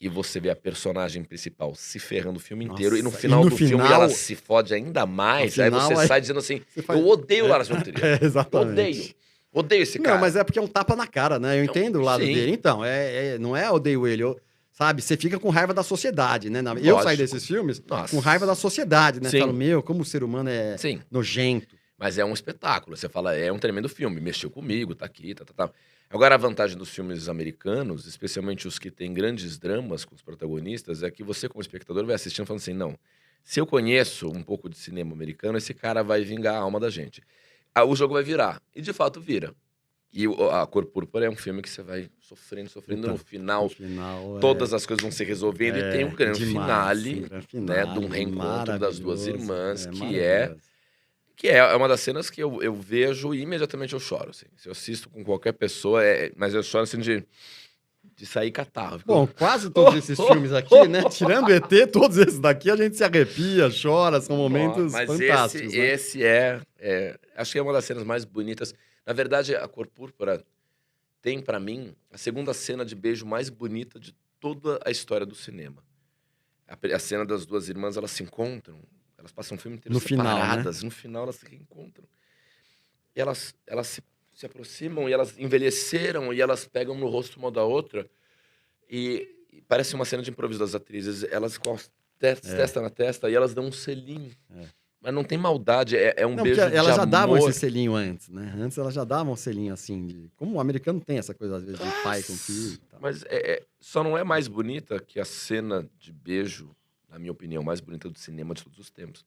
e você vê a personagem principal se ferrando o filme Nossa, inteiro, e no e final no do filme final- ela se fode ainda mais, No aí final, você aí- sai dizendo assim, Você faz- eu odeio o Lars von Trier. Exatamente. Odeio esse cara. Não, mas é porque é um tapa na cara, né? Eu entendo o lado sim. dele. Então, não é odeio ele, sabe? Você fica com raiva da sociedade, né? Eu saí Lógico. desses filmes Nossa. com raiva da sociedade, né? Sim. Falo, meu, como o ser humano é Sim. nojento. Mas é um espetáculo. Você fala, é um tremendo filme. Mexeu comigo, tá aqui, tá. Agora, a vantagem dos filmes americanos, especialmente os que têm grandes dramas com os protagonistas, é que você, como espectador, vai assistindo falando assim, não, se eu conheço um pouco de cinema americano, esse cara vai vingar a alma da gente. O jogo vai virar. E, de fato, vira. E A Cor Púrpura é um filme que você vai sofrendo. Então, no final, No final, todas as coisas vão se resolvendo. E tem um grande finale, né, de um reencontro das duas irmãs, que é uma das cenas que eu vejo e imediatamente eu choro, assim. Se eu assisto com qualquer pessoa, mas eu choro assim de sair catarro. Bom, quase todos esses filmes aqui, né? Tirando o ET, todos esses daqui a gente se arrepia, chora, são momentos mas fantásticos. esse acho que é uma das cenas mais bonitas. Na verdade, A Cor Púrpura tem, pra mim, a segunda cena de beijo mais bonita de toda a história do cinema. A cena das duas irmãs, elas se encontram, elas passam o filme inteiro No final, separadas. No final, elas se reencontram. E elas se aproximam e elas envelheceram e elas pegam no rosto uma da outra. E parece uma cena de improviso das atrizes. Elas encostam testa na testa e elas dão um selinho. Mas não tem maldade, é um beijo de elas já amor. davam esse selinho antes, né? Antes elas já davam um selinho assim, como o americano tem essa coisa, às vezes, de pai com filho. E tal. Mas só não é mais bonita que a cena de beijo, na minha opinião, mais bonita do cinema de todos os tempos,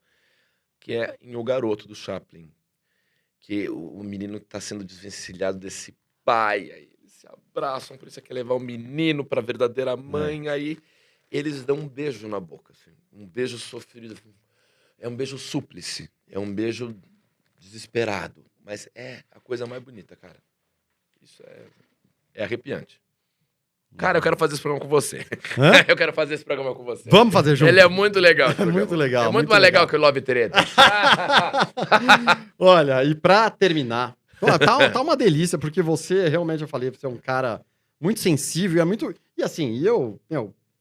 que é em O Garoto, do Chaplin. Que o menino tá sendo desvencilhado desse pai, aí eles se abraçam, por isso quer levar o menino pra verdadeira mãe, aí eles dão um beijo na boca, assim, um beijo sofrido. É um beijo súplice, é um beijo desesperado, mas é a coisa mais bonita, cara. Isso é arrepiante. Cara, eu quero fazer esse programa com você. Hã? Eu quero fazer esse programa com você. Vamos fazer junto. Ele é muito legal. esse É programa. muito legal. É muito mais legal que o Love Treta. Olha, e pra terminar, tá uma delícia, porque você, realmente, eu falei, você é um cara muito sensível, é muito... E assim,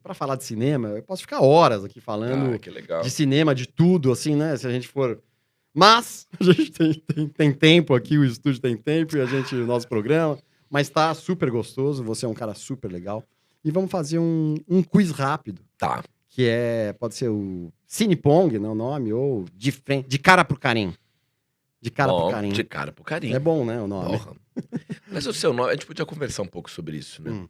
pra falar de cinema, eu posso ficar horas aqui falando que legal. de cinema, de tudo, assim, né? Se a gente for... Mas a gente tem tempo aqui, o estúdio tem tempo, e o nosso programa... Mas tá super gostoso, você é um cara super legal. E vamos fazer um quiz rápido. Tá. Que pode ser o Cinepong, né, o nome, ou de cara pro carinho. De cara pro carinho. De cara pro carinho. É bom, né, o nome. Porra. Mas o seu nome, a gente podia conversar um pouco sobre isso, né?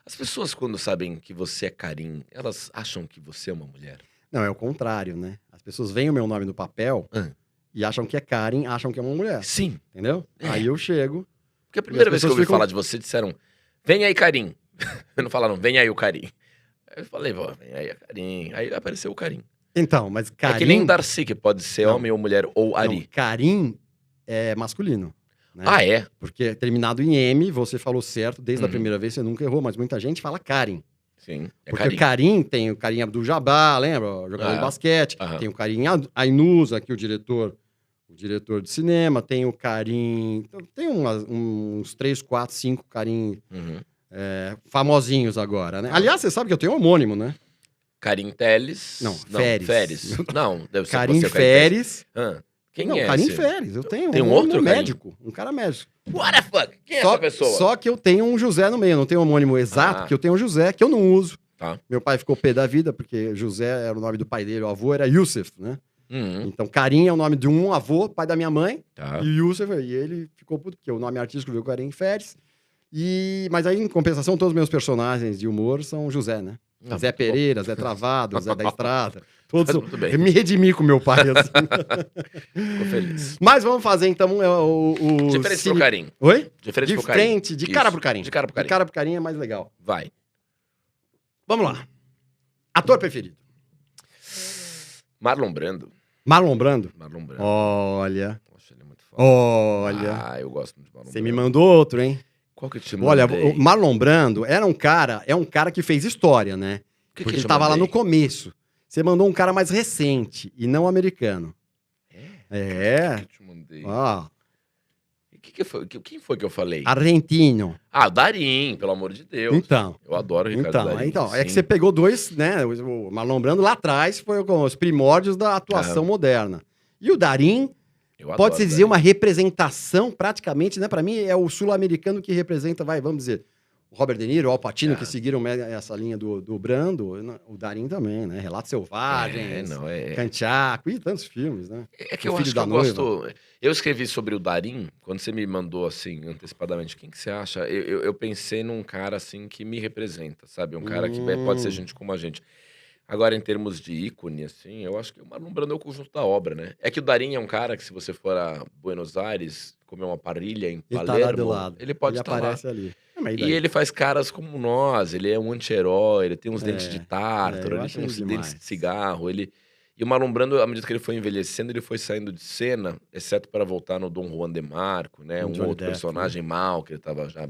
As pessoas, quando sabem que você é Karim, elas acham que você é uma mulher? Não, é o contrário, né? As pessoas veem o meu nome no papel e acham que é Karen, acham que é uma mulher. Sim. Entendeu? Aí eu chego... Porque a primeira vez que eu ouvi ficam... falar de você, disseram, vem aí, Karim. Não falaram, vem aí o Karim. Aí eu falei, vem aí a Karim. Aí apareceu o Karim. Então, mas Karim... É que nem Darcy, que pode ser homem ou mulher, ou Ari. Não, Karim é masculino. Né? Ah, é? Porque é terminado em M, você falou certo, desde a primeira vez você nunca errou, mas muita gente fala Karim. Sim, Porque o Karim tem o Karim Abdul-Jabbar, lembra? O jogador de basquete. Tem o Karim Ainuz, aqui o diretor de cinema. Tem o Karim... Tem uns 3, 4, 5 Karim famosinhos agora, né? Aliás, você sabe que eu tenho um homônimo, né? Karim Telles. Não, Feres. Não, deve ser Karim você, Feres. Quem Não, é Karim esse? Feres. Eu tenho Tem um outro médico. Um cara médico. What the fuck? Quem é essa pessoa? Só que eu tenho um José no meio. Eu não tenho um homônimo exato, porque eu tenho um José que eu não uso. Tá. Meu pai ficou pé da vida, porque José era o nome do pai dele. O avô era Youssef, né? Então, Karim é o nome de um avô, pai da minha mãe. Tá. E Youssef, e ele ficou puto, porque o nome artístico veio Karim Feres. Mas aí, em compensação, todos os meus personagens de humor são José, né? Zé Pereira, Zé Travado, Zé da Estrada. Todos muito bem. Eu me redimi com meu pai, assim. Fico feliz. Mas vamos fazer, então, o De frente pro Karim. Oi? De De frente, de cara pro Karim. De cara pro Karim. De cara pro Karim é mais legal. Vai. Vamos lá. Ator preferido? Marlon Brando. Marlon Brando? Marlon Brando. Olha. Poxa, ele é muito foda. Olha. Eu gosto muito de Marlon Você Brando. me mandou outro, hein? Qual que eu te mandei? Olha, o Marlon Brando é um cara que fez história, né? Porque ele tava lá no começo. Você mandou um cara mais recente e não americano. O que eu te mandei? Ó. O Quem foi que eu falei? Argentino. Ah, o Darín, pelo amor de Deus. Então. Eu adoro o Ricardo Darín. Então, é que sim. você pegou dois, né? O Marlon Brando lá atrás foi com os primórdios da atuação moderna. E o Darín, Eu adoro pode-se o dizer Darín. uma representação, praticamente, né? Pra mim, é o sul-americano que representa, vamos dizer, o Robert De Niro, o Al Pacino, que seguiram essa linha do Brando. O Darín também, né? Relatos Selvagens, Kanchako, e tantos filmes, né? É que eu acho que eu gosto... Eu escrevi sobre o Darín, quando você me mandou, assim, antecipadamente, quem que você acha? Eu pensei num cara, assim, que me representa, sabe? Um cara que pode ser gente como a gente. Agora, em termos de ícone, assim, eu acho que o Marlon Brando é o conjunto da obra, né? É que o Darín é um cara que, se você for a Buenos Aires, comer uma parrilha em Ele tá lá do Palermo, lado. ele pode estar lá. aparece ali. E ele faz caras como nós, ele é um anti-herói, ele tem uns dentes de eu tártaro, ele acho tem uns ele dentes demais. de cigarro, ele... E o Marlon Brando, à medida que ele foi envelhecendo, ele foi saindo de cena, exceto para voltar no Dom Juan de Marco, né? Com Um Johnny outro Depp, personagem mau, que ele tava já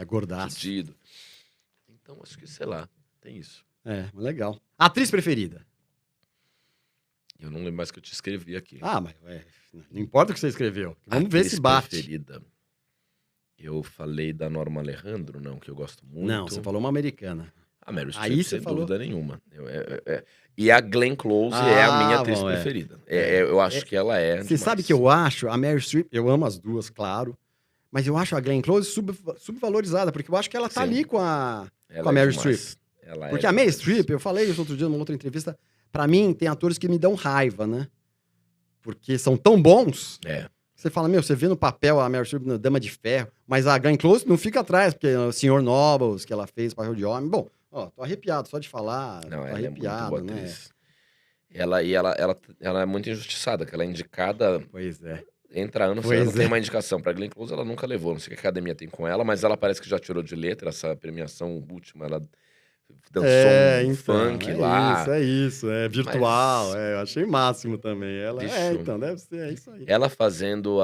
gordaço. fudido. Então, acho que, sei lá, tem isso. Legal. Atriz preferida? Eu não lembro mais o que eu te escrevi aqui. Ah, mas não importa o que você escreveu. Vamos ver se bate. Preferida. Eu falei da Norma Alejandro, não, que eu gosto muito. Não, você falou uma americana. A Meryl Streep, Aí você sem falou... dúvida nenhuma. E a Glenn Close é a minha atriz bom, preferida. Eu acho que ela é Você sabe que eu acho a Meryl Streep, eu amo as duas, claro, mas eu acho a Glenn Close subvalorizada, porque eu acho que ela tá Sim. ali com a Ela Meryl demais. Streep. Ela Porque é a Meryl demais. Streep, eu falei isso outro dia numa outra entrevista, pra mim tem atores que me dão raiva, né? Porque são tão bons... Você fala, você vê no papel a Meryl Streep na Dama de Ferro, mas a Glenn Close não fica atrás, porque o Sr. Nobles, que ela fez, papel de homem. Bom, tô arrepiado só de falar. Não, tô ela arrepiado, é muito boa né? atriz. Ela é muito injustiçada, que ela é indicada... Pois é. Entra anos, ela não tem uma indicação. Pra Glenn Close, ela nunca levou. Não sei o que a academia tem com ela, mas ela parece que já tirou de letra essa premiação última. Ela dançou funk lá. É isso. É virtual. Eu achei máximo também. Ela, Bicho, então, deve ser, é isso aí. Ela fazendo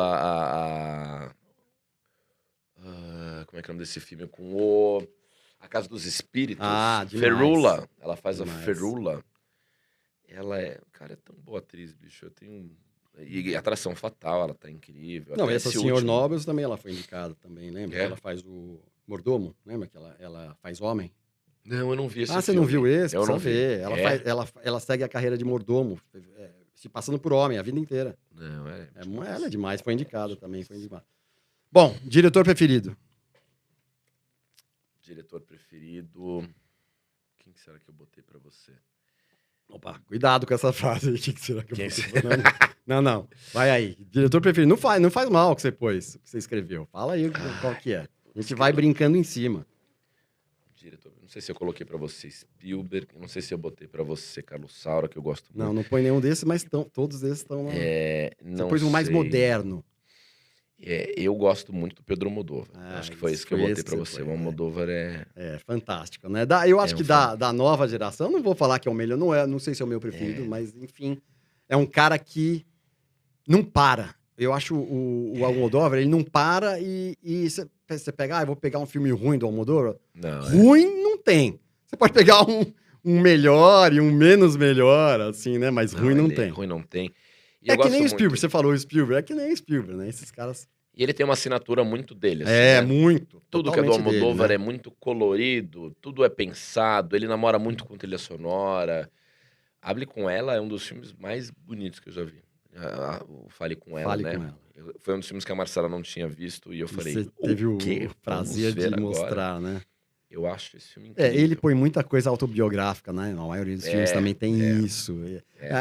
como é que é o nome desse filme? Com A Casa dos Espíritos. Demais. Ferrula. Ela faz Demais. a Ferrula. Ela é... Cara, é tão boa atriz, bicho. Eu tenho... E Atração Fatal, ela tá incrível. Não, Até essa esse Sr. último. Nobles também ela foi indicada também, lembra? Ela faz o Mordomo, lembra que ela faz homem? Não, eu não vi esse filme. Você não viu esse? Eu não vi. Ela segue a carreira de mordomo, se passando por homem a vida inteira. Não, ela é demais, foi indicada também, foi demais. Bom, diretor preferido? Diretor preferido... Quem que será que eu botei pra você? Opa, cuidado com essa frase aí. Que será que eu botei? Não. Vai aí. Diretor preferido. Não faz mal o que você pôs, o que você escreveu. Fala aí qual que é. A gente vai brincando em cima. Diretor, não sei se eu coloquei pra você Spielberg, não sei se eu botei pra você Carlos Saura, que eu gosto muito. Não põe nenhum desses, mas todos esses estão lá. Não você pôs um mais moderno. Eu gosto muito do Pedro Almodóvar. Acho que foi isso que eu botei pra você. O Almodóvar é fantástico, né? Eu acho que da nova geração, não vou falar que é o melhor, não sei se é o meu preferido, mas enfim, é um cara que não para. Eu acho o Almodóvar, ele não para e você pega, eu vou pegar um filme ruim do Almodóvar. Ruim não tem. Você pode pegar um melhor e um menos melhor, assim, né? Mas ruim não tem. Ruim não tem. É que nem o Spielberg, você falou Spielberg, é que nem o Spielberg, né? Esses caras... E ele tem uma assinatura muito dele, assim, né? Muito. Tudo que é do Almodóvar é muito colorido, tudo é pensado, ele namora muito com trilha sonora. Hable com Ela é um dos filmes mais bonitos que eu já vi. O Fale com Ela, né? Foi um dos filmes que a Marcela não tinha visto e eu falei, você teve o prazer de mostrar, né? Eu acho esse filme incrível. Ele põe muita coisa autobiográfica, né? A maioria dos filmes também tem isso.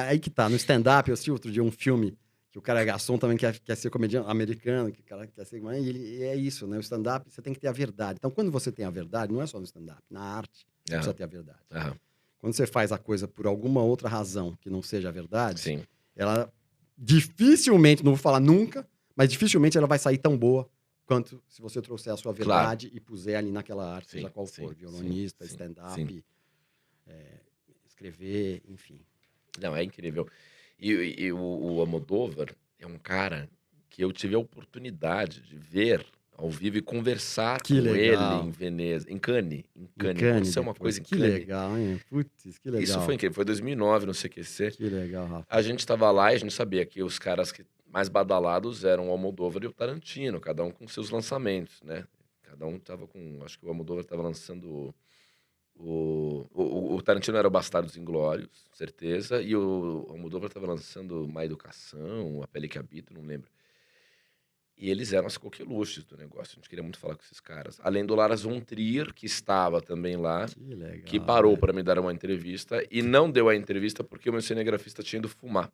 Aí que tá. No stand-up, eu assisti outro dia um filme que o cara é garçom, também quer ser comediante americano, que o cara quer ser... E é isso, né? O stand-up, você tem que ter a verdade. Então, quando você tem a verdade, não é só no stand-up, na arte, você precisa ter a verdade. Quando você faz a coisa por alguma outra razão que não seja a verdade, ela dificilmente, não vou falar nunca, mas dificilmente ela vai sair tão boa quanto se você trouxer a sua verdade e puser ali naquela arte, seja qual for, violonista, stand-up, escrever, enfim. Não, é incrível. E o Almodóvar é um cara que eu tive a oportunidade de ver ao vivo e conversar com ele em Veneza, em Cannes. Isso é uma coisa que legal, hein? Putz, que legal. Isso foi incrível. Foi 2009 no CQC. Que legal, Rafa. A gente estava lá e a gente sabia que os caras que mais badalados eram o Almodóvar e o Tarantino, cada um com seus lançamentos, né? Cada um tava com... Acho que o Almodóvar tava lançando... O Tarantino era o Bastardos Inglórios, certeza, e o Almodóvar tava lançando Má Educação, A Pele que Habito, não lembro. E eles eram as coqueluches do negócio, a gente queria muito falar com esses caras. Além do Lars von Trier, que estava também lá, Que legal. que parou velho. para me dar uma entrevista, e não deu a entrevista porque o meu cinegrafista tinha ido fumar.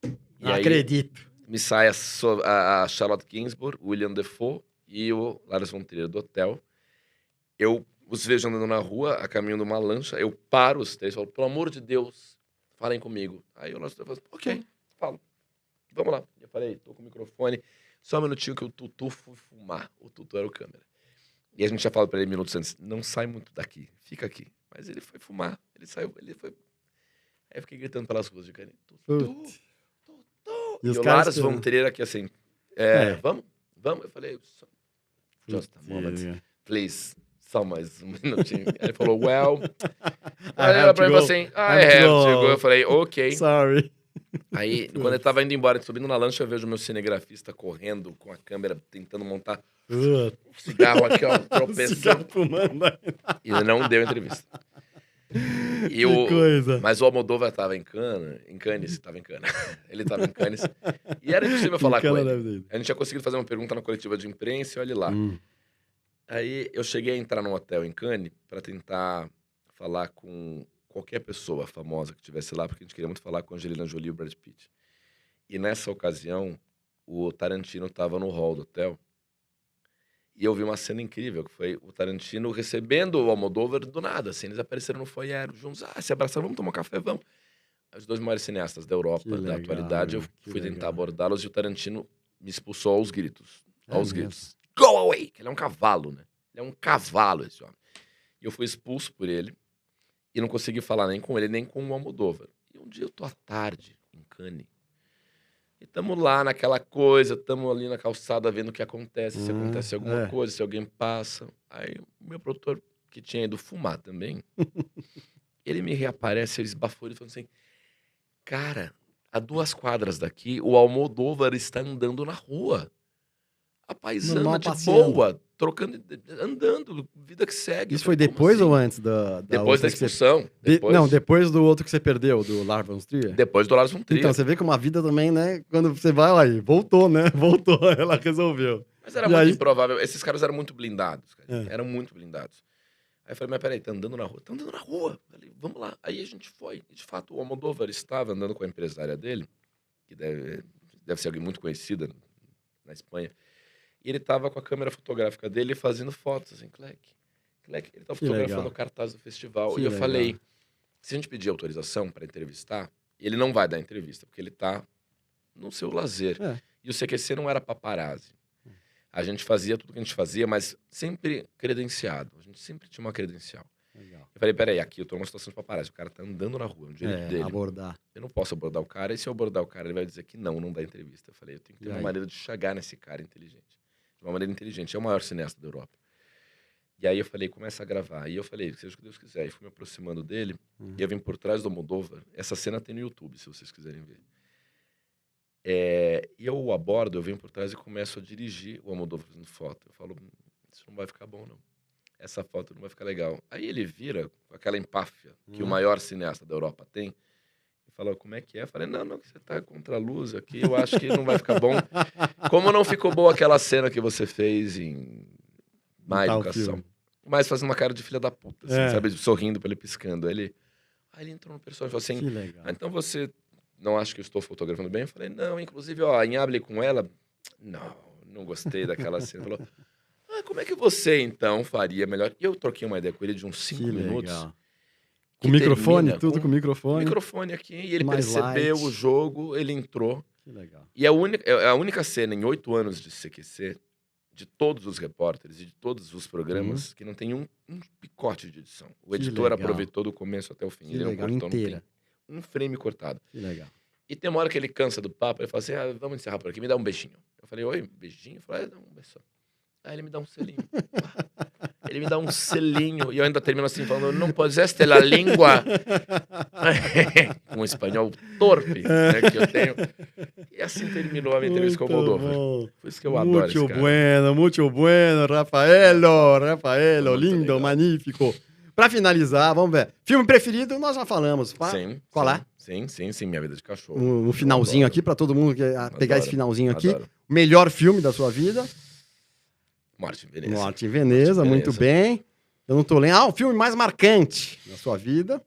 E Não aí acredito. me sai a Charlotte Gainsbourg, o William Defoe e o Lars von Trier do hotel. Eu os vejo andando na rua, a caminho de uma lancha, eu paro os três, falo, pelo amor de Deus, falem comigo. Aí o Lars fala, ok, falo. Vamos lá. Eu falei, tô com o microfone, só um minutinho que o Tutu foi fumar. O Tutu era o câmera. E a gente já falou pra ele minutos antes, não sai muito daqui, fica aqui. Mas ele foi fumar, ele saiu, ele foi... Aí eu fiquei gritando pelas ruas de Cannes, Tutu, Putz. Tutu. E E os o caras Lars von esperando. Trier aqui assim, É. vamos? Eu falei, just a moment, please, só mais um minutinho. Aí ele falou, well... Aí I ela have pra to mim falou go. assim, I have to have go. to go. Eu falei, ok. Sorry. Aí, quando ele tava indo embora, subindo na lancha, eu vejo o meu cinegrafista correndo com a câmera, tentando montar um cigarro aqui, ó, tropeçando. Cigarro fumando aí. E ele não deu entrevista. E Que coisa. Mas o Almodóvar tava em Cannes, tava em Cannes. Ele tava em Cannes. E era impossível falar com ele. A gente tinha conseguido fazer uma pergunta na coletiva de imprensa e olha lá. Aí eu cheguei a entrar num hotel em Cannes pra tentar falar com qualquer pessoa famosa que estivesse lá, porque a gente queria muito falar com a Angelina Jolie e o Brad Pitt. E nessa ocasião, o Tarantino tava no hall do hotel e eu vi uma cena incrível, que foi o Tarantino recebendo o Almodóvar do nada, assim, eles apareceram no foyer juntos, se abraçaram, vamos tomar um café, vamos. Os dois maiores cineastas da Europa, Que legal, da atualidade, eu que fui legal. tentar abordá-los e o Tarantino me expulsou aos gritos. É Aos mesmo? gritos. Go away! Que ele é um cavalo, né? Ele é um cavalo, esse homem. E eu fui expulso por ele e não consegui falar nem com ele, nem com o Almodóvar. E um dia eu tô à tarde, em Cannes, e tamo lá naquela coisa, tamo ali na calçada vendo o que acontece, se acontece alguma coisa, se alguém passa. Aí o meu produtor, que tinha ido fumar também, ele me reaparece, ele esbaforido, falando assim, cara, a 2 quadras daqui, o Almodóvar está andando na rua. A paisana Normal, de passeando. boa, trocando, andando, vida que segue. Eu Isso foi falei, como depois assim? ou antes da Depois da outra que você- expulsão. Não, depois do outro que você perdeu, do Lars von Trier? Depois do Lars von Trier. Então, você vê como a vida também, né? Quando você vai lá e voltou, né? Voltou, ela resolveu. Mas era E muito aí- improvável. Esses caras eram muito blindados, cara. É. Eram muito blindados. Aí eu falei, mas peraí, tá andando na rua? Tá andando na rua. Eu falei, vamos lá. Aí a gente foi. E, de fato, o Almodóvar estava andando com a empresária dele, que deve ser alguém muito conhecida na Espanha. E ele tava com a câmera fotográfica dele fazendo fotos, assim, Clec. Ele tava Que fotografando legal. o cartaz do festival. Que e eu legal. falei, se a gente pedir autorização para entrevistar, ele não vai dar entrevista, porque ele tá no seu lazer. É. E o CQC não era paparazzi. A gente fazia tudo que a gente fazia, mas sempre credenciado. A gente sempre tinha uma credencial. Legal. Eu falei, peraí, aqui eu tô numa situação de paparazzi. O cara tá andando na rua, é um direito dele. Abordar. Eu não posso abordar o cara, e se eu abordar o cara, ele vai dizer que não dá entrevista. Eu falei, eu tenho que ter E uma aí? maneira de chegar nesse cara inteligente. De uma maneira inteligente. É o maior cineasta da Europa. E aí eu falei, começa a gravar. E eu falei, seja o que Deus quiser. E fui me aproximando dele, e eu vim por trás do Almodóvar. Essa cena tem no YouTube, se vocês quiserem ver. E eu o abordo, eu venho por trás e começo a dirigir o Almodóvar fazendo foto. Eu falo, isso não vai ficar bom, não. Essa foto não vai ficar legal. Aí ele vira com aquela empáfia que o maior cineasta da Europa tem e fala, como é que é? Eu falei, não, que você tá contra a luz aqui, eu acho que não vai ficar bom. Como não ficou boa aquela cena que você fez em Má Tal Educação. filme. Mas fazendo uma cara de filha da puta, assim, É. sabe? Sorrindo pra ele, piscando. Aí ele entrou no personagem e falou assim, Que legal. então você não acha que eu estou fotografando bem? Eu falei, não, inclusive, ó, em Hable com ela, não gostei daquela cena. Ele falou, como é que você, então, faria melhor? E eu troquei uma ideia com ele de uns 5 Que minutos. legal. que Com microfone, termina tudo com microfone. microfone aqui, e ele Mais percebeu light. o jogo, ele entrou. Que legal. E é a única cena em 8 anos de CQC, de todos os repórteres e de todos os programas, que não tem um picote de edição. O Que editor legal. aproveitou do começo até o fim. Que Ele não legal, cortou, não inteira. tem um frame cortado. Que legal. E tem uma hora que ele cansa do papo, ele fala assim, vamos encerrar por aqui, me dá um beijinho. Eu falei, oi, beijinho? Eu falei, dá um beijo. Aí ele me dá um selinho. Ele me dá um selinho e eu ainda termino assim, falando, não posseste la língua. Um espanhol torpe, né, que eu tenho. E assim terminou a minha entrevista com o Moldova. Por isso que eu adoro esse cara. Muito bueno, Rafaelo, lindo, legal. Magnífico. Pra finalizar, vamos ver. Filme preferido, nós já falamos. Sim. Qual é? Sim, Minha Vida de Cachorro. Um finalzinho aqui, pra todo mundo pegar esse finalzinho aqui. Melhor filme da sua vida? Morte em Veneza. Morte em Veneza, muito bem. Eu não tô lendo. O filme mais marcante da sua vida?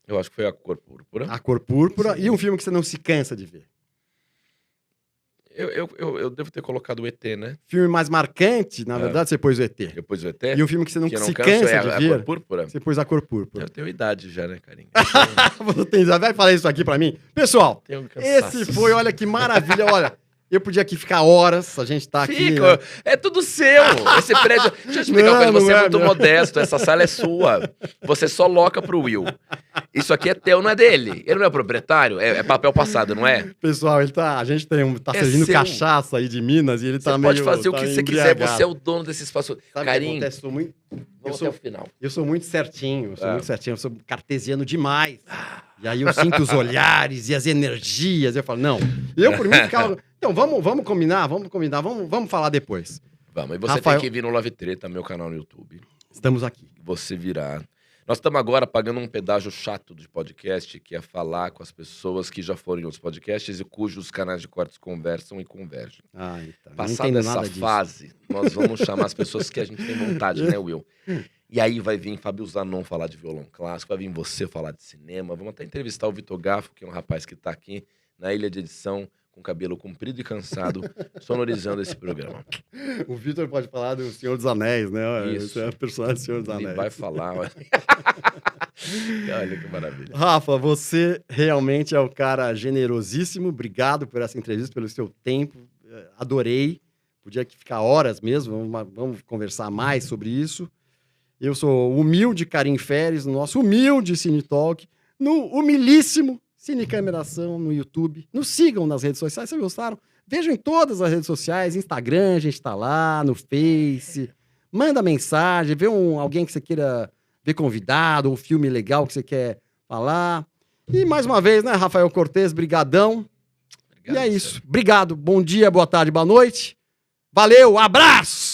Eu acho que foi A Cor Púrpura. A Cor Púrpura. Sim. E um filme que você não se cansa de ver? Eu devo ter colocado o ET, né? Filme mais marcante, na verdade, você pôs o ET. Eu pus o ET? E um filme que você não se cansa de ver? A Cor Púrpura? Você pôs A Cor Púrpura. Eu tenho idade já, né, carinho? Você já vai falar isso aqui pra mim? Pessoal, esse foi, olha que maravilha, olha... Eu podia aqui ficar horas, a gente tá aqui... Né? É tudo seu, esse prédio... Deixa eu te explicar uma coisa, você é muito modesto, essa sala é sua. Você só loca pro Will. Isso aqui é teu, não é dele. Ele não é proprietário, é papel passado, não é? Pessoal, a gente tá servindo cachaça aí de Minas e ele tá meio... Você pode fazer o que você quiser, você é o dono desse espaço. Sabe, carinho, vamos até o final. Eu sou muito certinho, eu sou cartesiano demais. E aí eu sinto os olhares e as energias, eu falo, não, eu por mim ficava... Então, vamos combinar, vamos falar depois. Vamos, e você tem que vir no Love Treta, meu canal no YouTube. Estamos aqui. Você virá. Nós estamos agora pagando um pedágio chato de podcast, que é falar com as pessoas que já foram em outros podcasts e cujos canais de cortes conversam e convergem. Então. Passada essa fase, nós vamos chamar as pessoas que a gente tem vontade, né, Will? E aí vai vir Fábio Zanon falar de violão clássico, vai vir você falar de cinema, vamos até entrevistar o Vitor Gaffo, que é um rapaz que está aqui na ilha de edição, com cabelo comprido e cansado, sonorizando esse programa. O Vitor pode falar do Senhor dos Anéis, né? Isso. É o personagem do Senhor dos Anéis. Ele vai falar. Olha que maravilha. Rafa, você realmente é um cara generosíssimo. Obrigado por essa entrevista, pelo seu tempo. Adorei. Podia ficar horas mesmo. Vamos conversar mais sobre isso. Eu sou o humilde Karim Ferres, no nosso humilde Cine Talk, no humilíssimo Cine Cameração no YouTube. Nos sigam nas redes sociais, se gostaram. Vejam em todas as redes sociais, Instagram, a gente tá lá, no Face. Manda mensagem, vê alguém que você queira ver convidado, ou filme legal que você quer falar. E mais uma vez, né, Rafael Cortez, brigadão. Obrigado, e é isso. Obrigado. Bom dia, boa tarde, boa noite. Valeu, abraço!